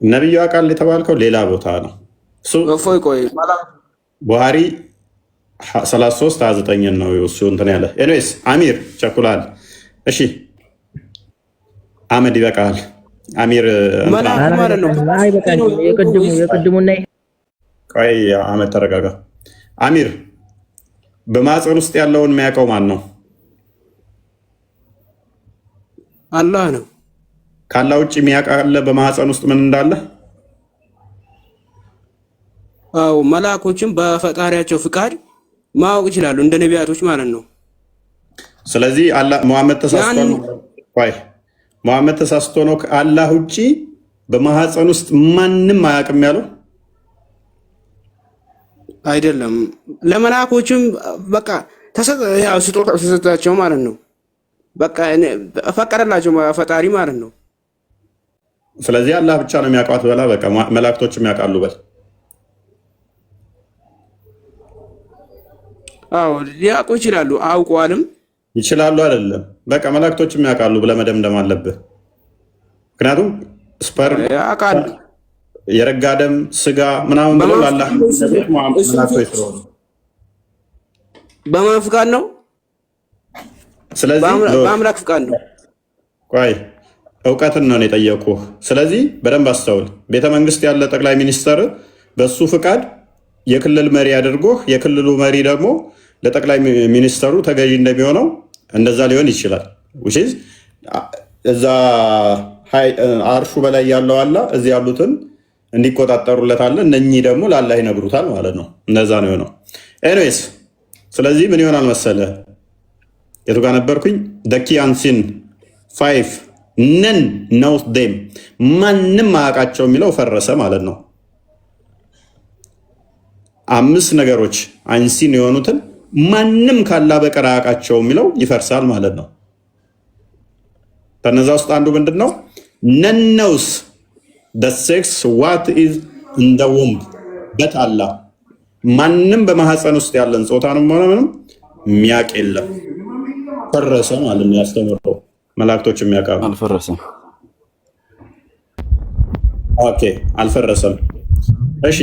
ነብዩ ያውቃል የተባልከው ሌላ ቦታ ነው። እሱ ቆይ ቡሃሪ 33:29 ነው እሱ እንትን ያለ። ኤኒዌይስ አሚር ቸኩላል። እሺ አህመድ ይበቃል። አሚር ማለት ነው። አይ በቃ የቅድሙና ቆይ አህመድ ተረጋጋ። አሚር በማህፀን ውስጥ ያለውን የሚያውቀው ማን ነው? አላህ ነው። ካላ ውጭ የሚያውቃለ በማህፀን ውስጥ ምን እንዳለ? መላእክቶችም በፈጣሪያቸው ፍቃድ ማወቅ ይችላሉ፣ እንደ ነቢያቶች ማለት ነው። ስለዚህ ሙሐመድ ተሳስቶ ነው ከአላህ ውጭ በማህፀን ውስጥ ማንም አያውቅም ያለው አይደለም። ለመላእክቶችም በቃ ስጦታ ተሰጣቸው ማለት ነው። በቃ ፈቀደላቸው ፈጣሪ ማለት ነው። ስለዚህ አላህ ብቻ ነው የሚያውቃት በላ በቃ መላእክቶችም ያውቃሉ በል። ሊያውቁ ይችላሉ፣ አውቀዋልም ይችላሉ አይደለም። በቃ መላእክቶችም ያውቃሉ ብለህ መደምደም አለብህ። ምክንያቱም ስፐርም ያውቃሉ፣ የረጋ ደም ስጋ ምናምን ብለው ለአላህ በማን ፍቃድ ነው? ስለዚህ በአምላክ ፍቃድ ነው። ቆይ እውቀትን ነው የጠየኩህ። ስለዚህ በደንብ አስተውል። ቤተ መንግስት ያለ ጠቅላይ ሚኒስተር በሱ ፍቃድ የክልል መሪ አድርጎህ የክልሉ መሪ ደግሞ ለጠቅላይ ሚኒስተሩ ተገዢ እንደሚሆነው እንደዛ ሊሆን ይችላል። እዛ አርሹ በላይ ያለው አላ እዚህ ያሉትን እንዲቆጣጠሩለት አለ። እነኚህ ደግሞ ለአላህ ይነግሩታል ማለት ነው። እንደዛ ነው የሆነው። ኤኒዌይስ ስለዚህ ምን ይሆናል መሰለ፣ የቱ ጋር ነበርኩኝ? ደኪያንሲን 5 ነን ነው ዴም ማንም አያውቃቸው የሚለው ፈረሰ ማለት ነው። 5 ነገሮች አንሲን የሆኑትን ማንም ካላ በቀር አያውቃቸው የሚለው ይፈርሳል ማለት ነው። ከነዛ ውስጥ አንዱ ምንድን ነው? ነን ነውስ ሴክስ ዋት ኢዝ እንደ ወምብ በታላ ማንም በማህፀን ውስጥ ያለን ጾታንም ሆነ ምንም የሚያውቅ የለም። ፈረሰ ማለት ነው። ያስተምረው መላእክቶች የሚያውቃሉ። አልፈረሰም። ኦኬ አልፈረሰም። እሺ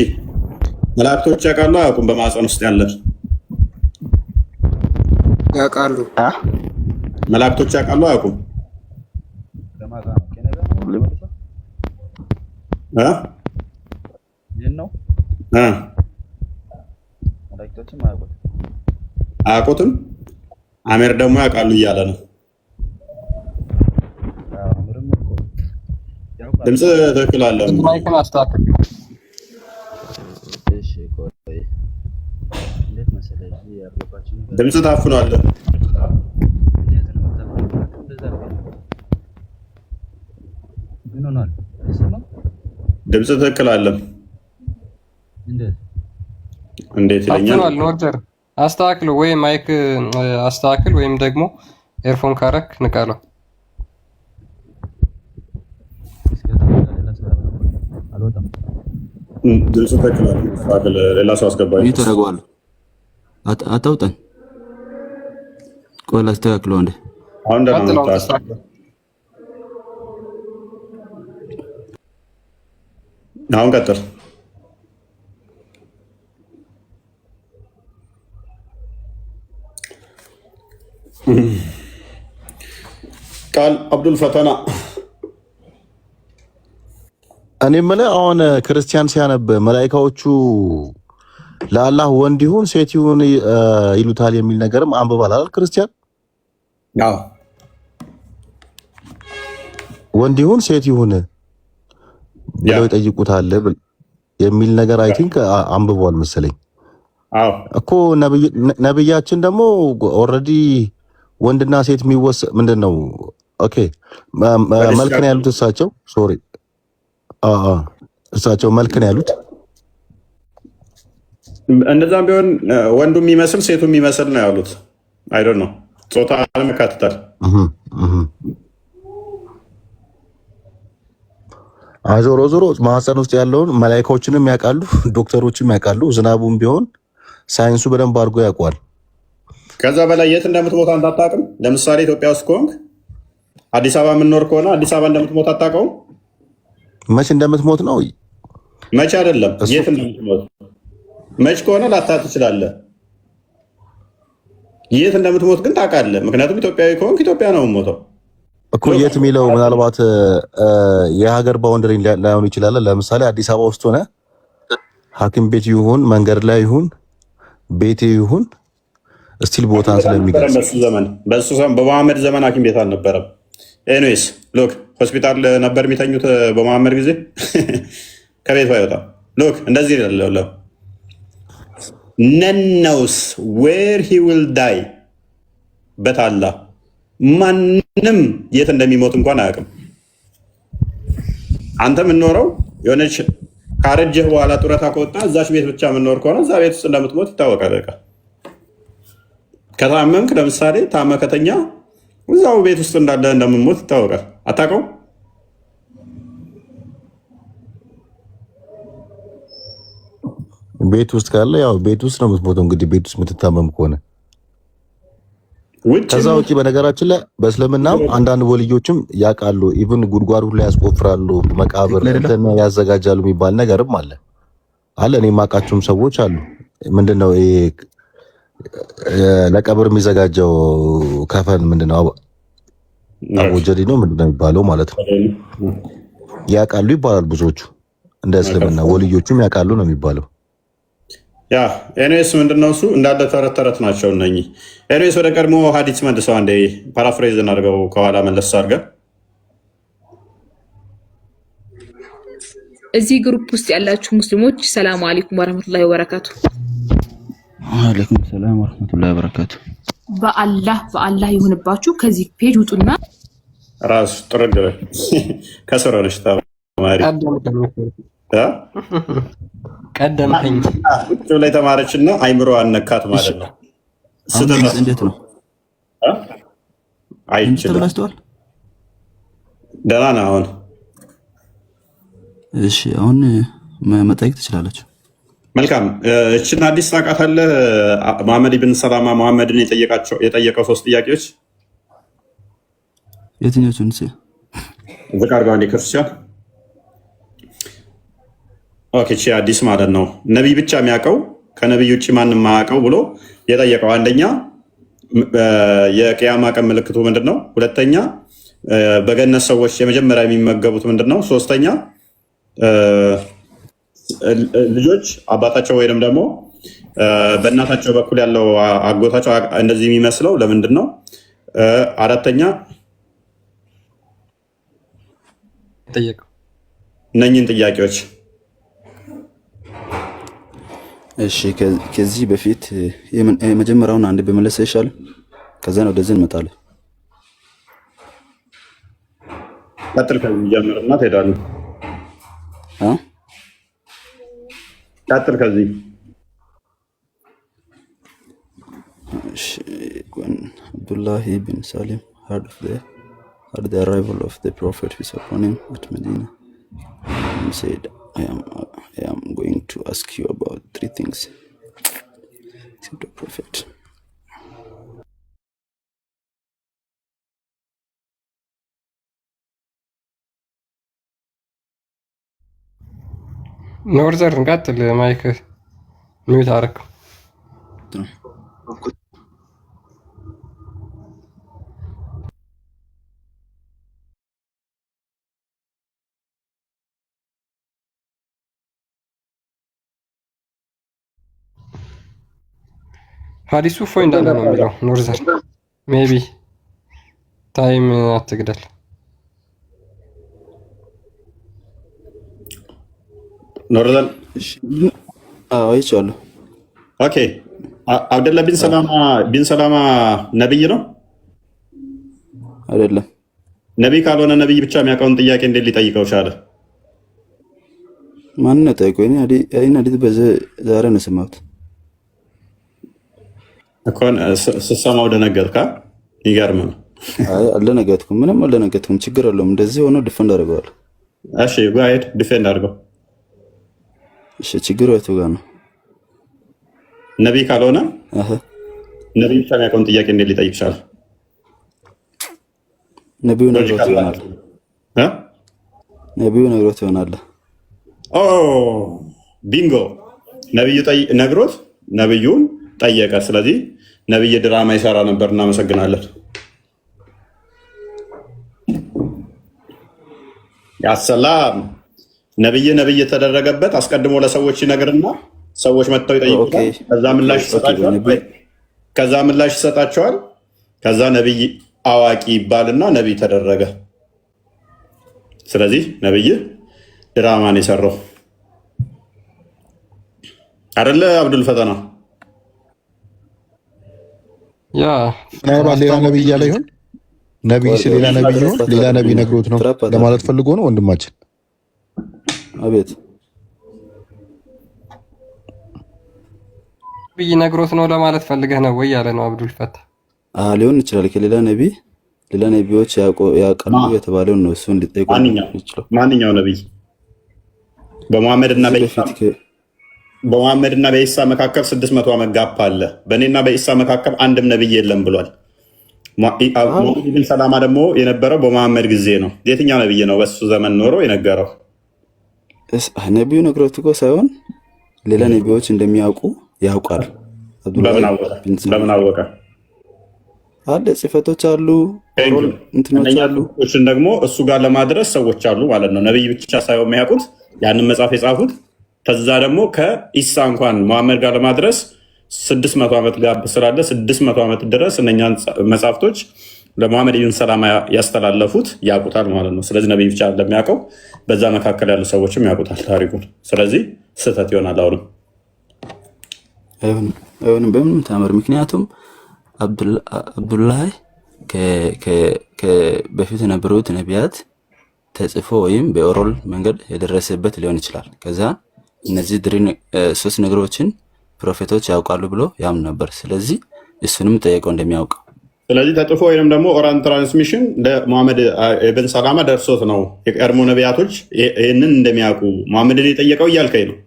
መላእክቶች ያውቃሉ አያውቁም? በማህፀን ውስጥ ያለን ያውቃሉ። መላእክቶች ያውቃሉ አያውቁም? አያውቁትም። አሜር ደግሞ ያውቃሉ እያለ ነው። ድምፅ ትክክል አለ። ድምፅ ታፍኗል። ድምፅ ትክክል አለ። እንዴት ይለኛል? ኖርጀር አስተካክል ወይ ማይክ አስተካክል፣ ወይም ደግሞ ኤርፎን ካረክ ንቃለው። ድምፅ ትክክል አለ። ሌላ ሰው አስገባኝ። ይህ ተደርጓል። አታውጠን። ቆይ ላስተካክለው እንደ አሁን ደግሞ አሁን ቀጥል። ቃል አብዱል ፈተና እኔ የምልህ አሁን ክርስቲያን ሲያነብ መላኢካዎቹ ለአላህ ወንድ ይሁን ሴት ይሁን ይሉታል የሚል ነገርም አንብባል አይደል? ክርስቲያን አዎ ወንድ ይሁን ሴት ይሁን ብለው ይጠይቁታል የሚል ነገር አይ ቲንክ አንብቧል መሰለኝ። አዎ እኮ ነብያችን ደግሞ ኦልሬዲ ወንድና ሴት የሚወስ ምንድነው? ኦኬ መልክ ነው ያሉት እሳቸው። ሶሪ እሳቸው መልክ ነው ያሉት። እንደዛም ቢሆን ወንዱ የሚመስል ሴቱ የሚመስል ነው ያሉት። አይ ዶንት ኖ ጾታ አለመካተታል። ዞሮ ዞሮ ማህፀን ውስጥ ያለውን መላኢካዎችንም ያውቃሉ፣ ዶክተሮችም ያውቃሉ። ዝናቡም ቢሆን ሳይንሱ በደንብ አድርጎ ያውቋል። ከዛ በላይ የት እንደምትሞት አንተ አታውቅም። ለምሳሌ ኢትዮጵያ ውስጥ ከሆንክ አዲስ አበባ የምንኖር ከሆነ አዲስ አበባ እንደምትሞት አታውቀውም። መች እንደምትሞት ነው መች አይደለም፣ የት እንደምትሞት መች ከሆነ ላታውቅ ትችላለህ። የት እንደምትሞት ግን ታውቃለህ። ምክንያቱም ኢትዮጵያዊ ከሆንክ ኢትዮጵያ ነው የምሞተው እኮ። የት የሚለው ምናልባት የሀገር ባውንደሪ ላይሆን ይችላል። ለምሳሌ አዲስ አበባ ውስጥ ሆነ ሐኪም ቤት ይሁን መንገድ ላይ ይሁን ቤት ይሁን ስቲል ቦታን ስለሚገልጽ በሱ ዘመን በመሐመድ ዘመን ሐኪም ቤት አልነበረም። ኤኒዌይስ ሎክ ሆስፒታል ነበር የሚተኙት በመሐመድ ጊዜ ከቤት አይወጣም። ሎክ እንደዚህ ያለው ነን ኖውስ ዌር ሂ ዊል ዳይ በታላ ማንም የት እንደሚሞት እንኳን አያውቅም። አንተ የምንኖረው የሆነች ካረጀህ በኋላ ጡረታ ከወጣ እዛች ቤት ብቻ የምንኖር ከሆነ እዛ ቤት ውስጥ እንደምትሞት ይታወቃል። በቃ ከታመምክ ለምሳሌ ታመ ከተኛ እዛው ቤት ውስጥ እንዳለ እንደምሞት ይታወቃል። አታውቀውም? ቤት ውስጥ ካለ ያው ቤት ውስጥ ነው የምትሞተው። እንግዲህ ቤት ውስጥ የምትታመም ከሆነ ከዛ ውጭ በነገራችን ላይ በእስልምና አንዳንድ ወልዮችም ያውቃሉ። ኢቭን ጉድጓድ ሁሉ ያስቆፍራሉ፣ መቃብር ያዘጋጃሉ የሚባል ነገርም አለ። እኔ የማውቃቸውም ሰዎች አሉ። ምንድነው ይሄ ለቀብር የሚዘጋጀው ከፈን ምንድነው? አቦጀዲ ነው ምንድን ነው የሚባለው ማለት ነው። ያውቃሉ ይባላል ብዙዎቹ እንደ እስልምና ወልዮቹም ያውቃሉ ነው የሚባለው። ያ ኤኒዌይስ ምንድነው እሱ እንዳለ ተረት ተረት ናቸው እነኚህ። ኤኒዌይስ ወደ ቀድሞ ሀዲስ መልሰው አንዴ ፓራፍሬዝ እናድርገው ከኋላ መለስ አድርገን። እዚህ ግሩፕ ውስጥ ያላችሁ ሙስሊሞች ሰላም አለይኩም ወራህመቱላሂ ወበረካቱ። ወአለይኩም ሰላም ወራህመቱላሂ ወበረካቱ። በአላህ ይሁንባችሁ። ከዚህ ፔጅ ውጡና ራሱ ጥርግ ከስር ሆነሽ ተማሪ ቀደምከኝ ቁጭ ላይ ተማረችና አይምሮ አነካት ማለት ነው። እንዴት ነው? አይችልም። ደህና ነህ አሁን? እሺ አሁን መጠየቅ ትችላለች። መልካም። እችን አዲስ ታውቃታለህ? መሐመድ ኢብን ሰላማ መሐመድን የጠየቀው 3 ጥያቄዎች የትኞቹን? ዝቅ አድርገው አንዴ ክርስቲያን። ኦኬ ቺ አዲስ ማለት ነው። ነቢይ ብቻ የሚያውቀው ከነቢይ ውጭ ማንም ማያውቀው ብሎ የጠየቀው አንደኛ የቅያማ ቀን ምልክቱ ምንድን ነው? ሁለተኛ በገነት ሰዎች የመጀመሪያ የሚመገቡት ምንድን ነው? ሶስተኛ ልጆች አባታቸው ወይንም ደግሞ በእናታቸው በኩል ያለው አጎታቸው እንደዚህ የሚመስለው ለምንድን ነው? አራተኛ እነኝህን ጥያቄዎች። እሺ ከዚህ በፊት የመጀመሪያውን አንድ በመለሰ ይሻላል። ከዛ ነው ወደዚህ እንመጣለን። ቀጥል። ከዚህ ጀምርና ትሄዳለህ። ቀጥል ከዚህ Abdullah ibn Salim heard the arrival of the Prophet peace be upon him at Medina and said, I am going to ask you about 3 things. Except the Prophet. ኖርዘርን ቀጥል። ማይክ ሚዩት አደረግ። ሀዲሱ እፎይ እንዳለ ነው የሚለው ኖርዘር። ሜቢ ታይም አትግደል። ኖርዘር አይቻለሁ። ኦኬ አብደላ ቢን ሰላማ ነብይ ነው አይደለም? ነብይ ካልሆነ ነብይ ብቻ የሚያውቀውን ጥያቄ እንዴት ሊጠይቀው ቻለ? ማን ነው ጠይቆ? እኔ ዛሬ ነው የሰማሁት እኮ። ስሰማው ደነገጥካ? ይገርም ነው። አይ አልደነገጥኩም፣ ምንም አልደነገጥኩም። ችግር የለውም። እንደዚህ ሆኖ ዲፌንድ አድርገዋል። እሺ ጋይድ ዲፌንድ አድርገው። እሺ ችግሩ የቱ ጋር ነው? ነብይ ካልሆነ ነብይ ብቻ የሚያውቀውን ጥያቄ እንዴት ሊጠይቅ ይችላል? ነብዩ ነግሮት ይሆናል። ነብዩ ነግሮት ይሆናል። ኦ ቢንጎ! ነብዩ ነግሮት ነብዩን ጠየቀ። ስለዚህ ነብይ ድራማ ይሰራ ነበር። እናመሰግናለን። ያሰላም ነብይ የተደረገበት አስቀድሞ ለሰዎች ይነግርና ሰዎች መጥተው ይጠይቁታል። ከዛ ምላሽ ይሰጣቸዋል። ከዛ ነብይ አዋቂ ይባልና ነብይ ተደረገ። ስለዚህ ነብይ ድራማን የሰራው አይደለ? አብዱል ፈተና ያ ሌላ ነብይ እያለ ይሆን? ነብይ ሌላ ነብይ ይሆን? ሌላ ነብይ ነግሮት ነው ለማለት ፈልጎ ነው ወንድማችን። አቤት ነብይ ነግሮት ነው ለማለት ፈልገህ ነው ወይ ያለ ነው አብዱል ፈታ። ሊሆን ይችላል። ከሌላ ነብይ ሌላ ነብዮች ያውቃሉ የተባለውን ነው እሱ እንዲጠይቁ ይችላል። ማንኛው ነብይ በመሐመድና በኢሳ መካከል 600 ዓመት ጋፕ አለ። በእኔና በኢሳ መካከል አንድም ነብይ የለም ብሏል። ሙሐመድ ኢብን ሰላማ ደግሞ የነበረው በመሐመድ ጊዜ ነው። የትኛው ነብይ ነው በሱ ዘመን ኖሮ የነገረው? ነብዩ ነግሮት እኮ ሳይሆን ሌላ ነብዮች እንደሚያውቁ ያውቃል። በምን አወቀ? አለ ጽፈቶች አሉ፣ Thank you። እንትኖች እነኛ አሉ። ጽሁፎችን ደግሞ እሱ ጋር ለማድረስ ሰዎች አሉ ማለት ነው። ነብይ ብቻ ሳይሆን የሚያውቁት ያንን መጽሐፍ የጻፉት ከዛ ደግሞ ከኢሳ እንኳን መሐመድ ጋር ለማድረስ 600 ዓመት ጋር ስላለ 600 ዓመት ድረስ እነኛን መጽሐፍቶች ለመሐመድ ኢብን ሰላማ ያስተላለፉት ያውቁታል ማለት ነው። ስለዚህ ነብይ ብቻ እንደሚያውቀው በዛ መካከል ያሉ ሰዎችም ያውቁታል ታሪኩን። ስለዚህ ስህተት ይሆናል አሁንም አይሆንም በምንም ተአምር። ምክንያቱም አብዱላህ በፊት የነበሩት ነቢያት ተጽፎ ወይም በኦሮል መንገድ የደረሰበት ሊሆን ይችላል። ከዛ እነዚህ ሶስት ነገሮችን ፕሮፌቶች ያውቃሉ ብሎ ያምን ነበር። ስለዚህ እሱንም ጠየቀው እንደሚያውቅ። ስለዚህ ተጽፎ ወይም ደግሞ ኦራል ትራንስሚሽን ለመሐመድ ኢብን ሰላማ ደርሶት ነው የቀድሞ ነቢያቶች ይህንን እንደሚያውቁ መሐመድን የጠየቀው እያልከኝ ነው።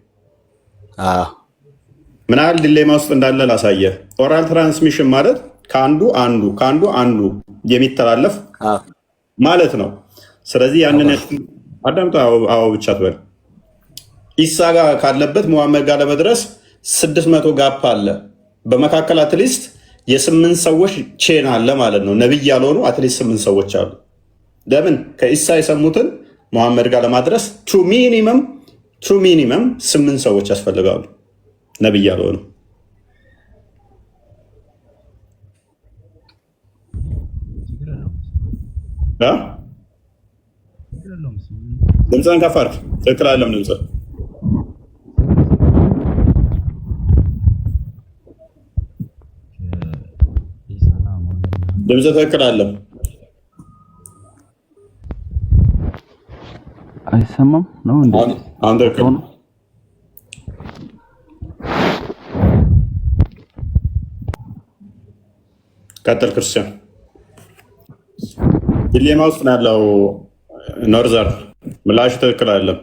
ምን ያህል ዲሌማ ውስጥ እንዳለ ላሳየ። ኦራል ትራንስሚሽን ማለት ከአንዱ አንዱ የሚተላለፍ ማለት ነው። ስለዚህ ያንን አዳምጦ አዎ ብቻ ትበል። ኢሳ ጋር ካለበት መሐመድ ጋር ለመድረስ 600 ጋፕ አለ። በመካከል አትሊስት የ8 ሰዎች ቼን አለ ማለት ነው። ነብይ ያልሆኑ አትሊስት 8 ሰዎች አሉ። ለምን ከኢሳ የሰሙትን መሐመድ ጋር ለማድረስ ቱ ሚኒመም 8 ሰዎች ያስፈልጋሉ። ነብይ ያልሆኑ ድምፅህን ከፍ አድርግ። ትክክል አይደለም ድምፅህ። ድምፅህ ትክክል አይደለም። አይሰማም ነው እንዴ? አሁን ትክክል ነው። ቀጥል ክርስቲያን። ዲሌማ ውስጥ ነው ያለው ኖርዘር። ምላሹ ትክክል አይደለም።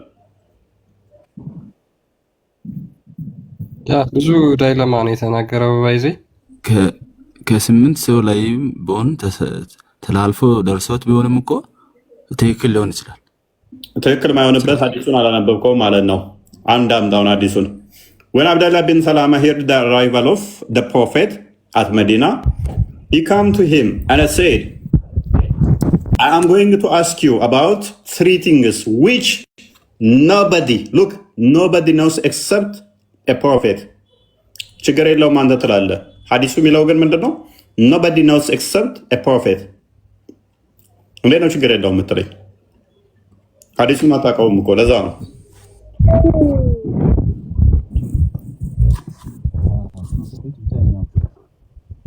ብዙ ዳይለማ ነው የተናገረው። ባይዜ ከ8 ሰው ላይ በሆን ተላልፎ ደርሶት ቢሆንም እኮ ትክክል ሊሆን ይችላል። ትክክል ማይሆንበት ሐዲሱን አላነበብከው ማለት ነው። አንድ አምጣውን ሐዲሱን when Abdullah bin Salama heard the arrival of the prophet at Medina, he came to him and said, I am going to ask you about 3 things which nobody knows except a prophet. ችግር የለውም አንተ ትላለህ። ሐዲሱ የሚለው ግን ምንድነው? nobody knows except a prophet። እንዴት ነው ችግር የለውም የምትለኝ? ሐዲሱን አታውቀውም እኮ ለዛ ነው።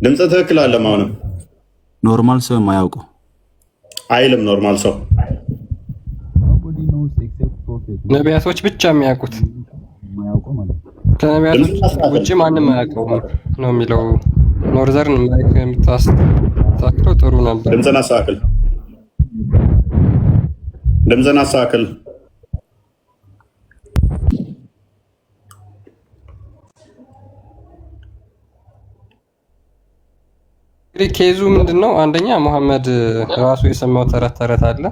ድምፅ ትክክል አለም። አሁንም ኖርማል ሰው የማያውቀው አይልም። ኖርማል ሰው ነቢያቶች ብቻ የሚያውቁት ከነቢያቶች ውጭ ማንም አያውቀውም ነው የሚለው። ኖርዘርን ማይክ የምታስተካክለው ጥሩ ነበር። ድምፅን አስተካክል። እንግዲህ ኬዙ ምንድነው? አንደኛ መሐመድ ራሱ የሰማው ተረት አለ።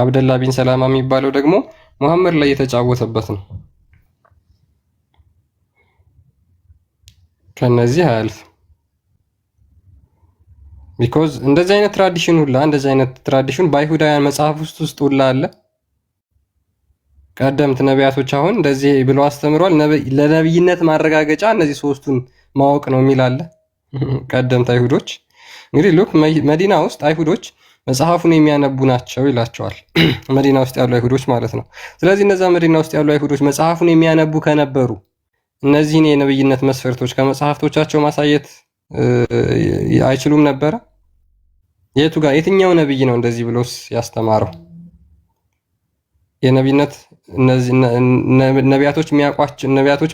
አብደላ ቢን ሰላማ የሚባለው ደግሞ መሐመድ ላይ የተጫወተበት ነው። ከነዚህ አያልፍ። ቢኮዝ እንደዚህ አይነት ትራዲሽን በአይሁዳውያን መጽሐፍ ውስጥ ሁላ አለ። ቀደምት ነቢያቶች አሁን እንደዚህ ብሎ አስተምሯል። ለነብይነት ማረጋገጫ እነዚህ ሶስቱን ማወቅ ነው የሚል አለ። ቀደምት አይሁዶች እንግዲህ ሉክ መዲና ውስጥ አይሁዶች መጽሐፉን የሚያነቡ ናቸው ይላቸዋል። መዲና ውስጥ ያሉ አይሁዶች ማለት ነው። ስለዚህ እነዛ መዲና ውስጥ ያሉ አይሁዶች መጽሐፉን የሚያነቡ ከነበሩ እነዚህን የነብይነት መስፈርቶች ከመጽሐፍቶቻቸው ማሳየት አይችሉም ነበረ? የትኛው ነብይ ነው እንደዚህ ብሎስ ያስተማረው? የነብይነት ነቢያቶች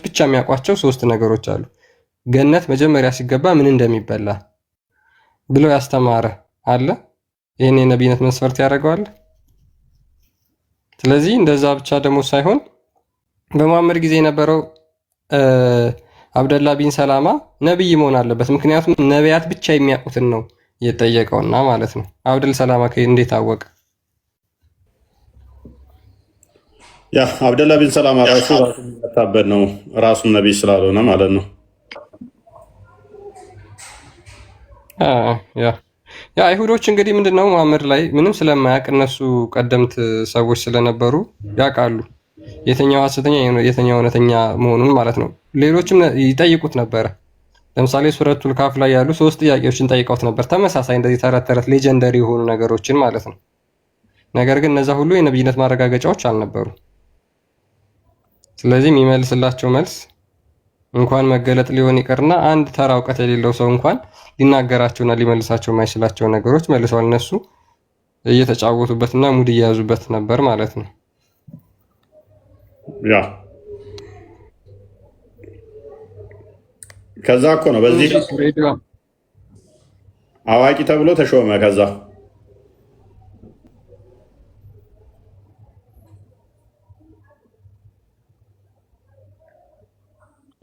ብቻ የሚያውቋቸው 3 ነገሮች አሉ። ገነት መጀመሪያ ሲገባ ምን እንደሚበላ ብሎ ያስተማረ አለ። ይህን የነብይነት መስፈርት ያደርገዋል። ስለዚህ እንደዛ ብቻ ደግሞ ሳይሆን በመሐመድ ጊዜ የነበረው አብደላ ቢን ሰላማ ነብይ መሆን አለበት። ምክንያቱም ነቢያት ብቻ የሚያውቁትን ነው የጠየቀውና ማለት ነው። አብደል ሰላማ እንዴት አወቀ? ያ አብደላ ቢን ሰላማ ራሱ ነው ራሱን ነብይ ስላልሆነ ማለት ነው። ያ አይሁዶች እንግዲህ ምንድነው መሐመድ ላይ ምንም ስለማያውቅ እነሱ ቀደምት ሰዎች ስለነበሩ ያውቃሉ የትኛው ሐሰተኛ የትኛው እውነተኛ መሆኑን ማለት ነው። ሌሎችም ይጠይቁት ነበረ። ለምሳሌ ሱረቱል ካፍ ላይ ያሉ 3 ጥያቄዎችን ጠይቀውት ነበር፣ ተመሳሳይ እንደዚህ ተረት ተረት ሌጀንደሪ የሆኑ ነገሮችን ማለት ነው። ነገር ግን እነዛ ሁሉ የነብይነት ማረጋገጫዎች አልነበሩ። ስለዚህ የሚመልስላቸው መልስ እንኳን መገለጥ ሊሆን ይቀርና አንድ ተራ እውቀት የሌለው ሰው እንኳን ሊናገራቸውና ሊመልሳቸው የማይችላቸው ነገሮች መልሰዋል። እነሱ እየተጫወቱበትና ሙድ እየያዙበት ነበር ማለት ነው። ያ ከዛ እኮ ነው በዚህ አዋቂ ተብሎ ተሾመ። ከዛ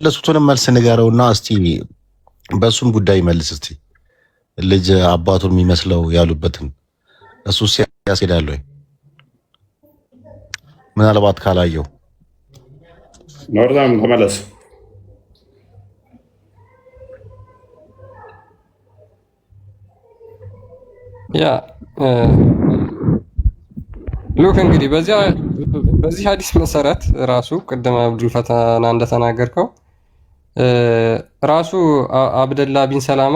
ለሱቱንም መልስ ንገረውና እስቲ በሱም ጉዳይ መልስ እስቲ ልጅ አባቱን የሚመስለው ያሉበትን እሱ ያስሄዳል ወይ? ምናልባት ካላየው ኖርዛም ተመለስ። ያ ሉክ እንግዲህ በዚህ ሐዲስ መሰረት ራሱ ቅድም አብዱል ፈታና እንደተናገርከው ራሱ አብደላ ቢን ሰላማ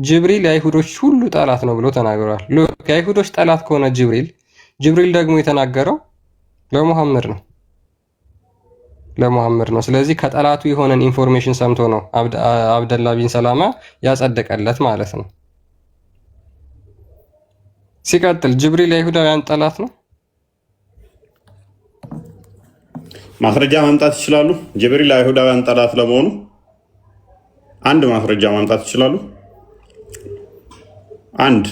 ጅብሪል የአይሁዶች ሁሉ ጠላት ነው ብሎ ተናግሯል። ሉክ የአይሁዶች ጠላት ከሆነ ጅብሪል ደግሞ የተናገረው ለሙሐመድ ነው። ስለዚህ ከጠላቱ የሆነን ኢንፎርሜሽን ሰምቶ ነው አብደላ ቢን ሰላማ ያጸደቀለት ማለት ነው። ሲቀጥል ጅብሪል የአይሁዳውያን ጠላት ነው። ማስረጃ ማምጣት ይችላሉ? ጅብሪል የአይሁዳውያን ጠላት ለመሆኑ አንድ ማስረጃ ማምጣት ይችላሉ? አንድ፣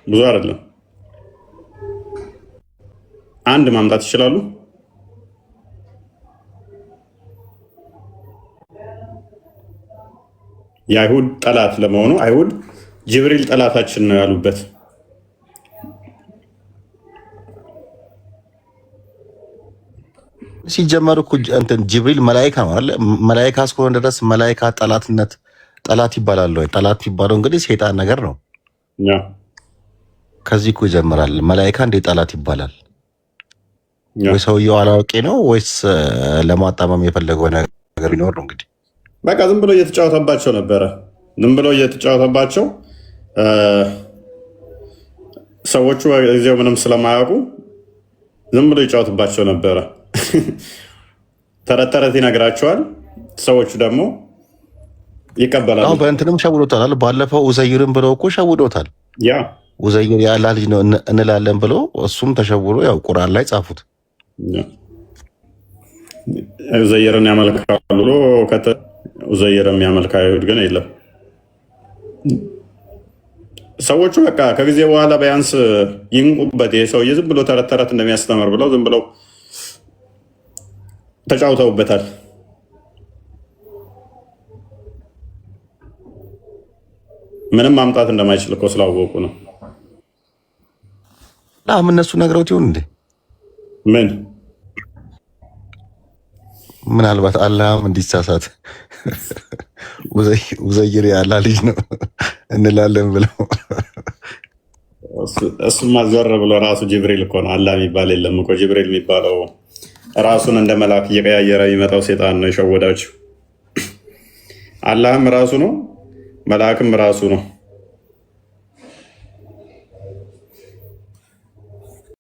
ብዙ አይደለም። አንድ ማምጣት ይችላሉ? የአይሁድ ጠላት ለመሆኑ አይሁድ ጅብሪል ጠላታችን ነው ያሉበት ሲጀመር እኮ እንትን ጅብሪል መላእክት ነው አይደል? መላእክት እስከሆነ ድረስ መላእክት ጠላት ይባላል ወይ? ጠላት የሚባለው እንግዲህ ሰይጣን ነገር ነው። ከዚህ እኮ ይጀምራል። መላእክት እንዴ ጠላት ይባላል? ወይ ሰውየው አላዋቂ ነው ወይስ ለማጣመም የፈለገው ነገር ቢኖር ነው? እንግዲህ በቃ ዝም ብሎ እየተጫወተባቸው ነበረ። ሰዎቹ ጊዜው ምንም ስለማያውቁ ዝም ብሎ ይጫወትባቸው ነበረ። ተረት ተረት ይነግራቸዋል። ሰዎቹ ደግሞ ይቀበላሉ። በእንትንም ሸውዶታል። ባለፈው ኡዘይርን ብለው እኮ ሸውዶታል። ኡዘይር የአላህ ልጅ ነው እንላለን ብለው እሱም ተሸውዶ ያው ቁርአን ላይ ጻፉት። ኡዘይርን ያመልካሉ ብሎ ኡዘይር የሚያመልክ አይሁድ ግን የለም። ሰዎቹ በቃ ከጊዜ በኋላ ቢያንስ ይንቁበት፣ ይሄ ሰውዬ ዝም ብሎ ተረት ተረት እንደሚያስተምር ብለው ዝም ብለው ተጫውተውበታል። ምንም ማምጣት እንደማይችል እኮ ስላወቁ ነው። እነሱ ነግረውት ይሁን እንዴ? ምን ምናልባት አላህም እንዲሳሳት ኡዘይር የአላህ ልጅ ነው እንላለን ብለው እሱማ ዞር ብሎ ራሱ ጅብሪል እኮ ነው። አላህ የሚባል የለም እኮ። ጅብሪል የሚባለው ራሱን እንደ መልአክ እየቀያየረ የሚመጣው ሴጣን ነው የሸወዳቸው። አላህም ራሱ ነው፣ መልአክም ራሱ ነው።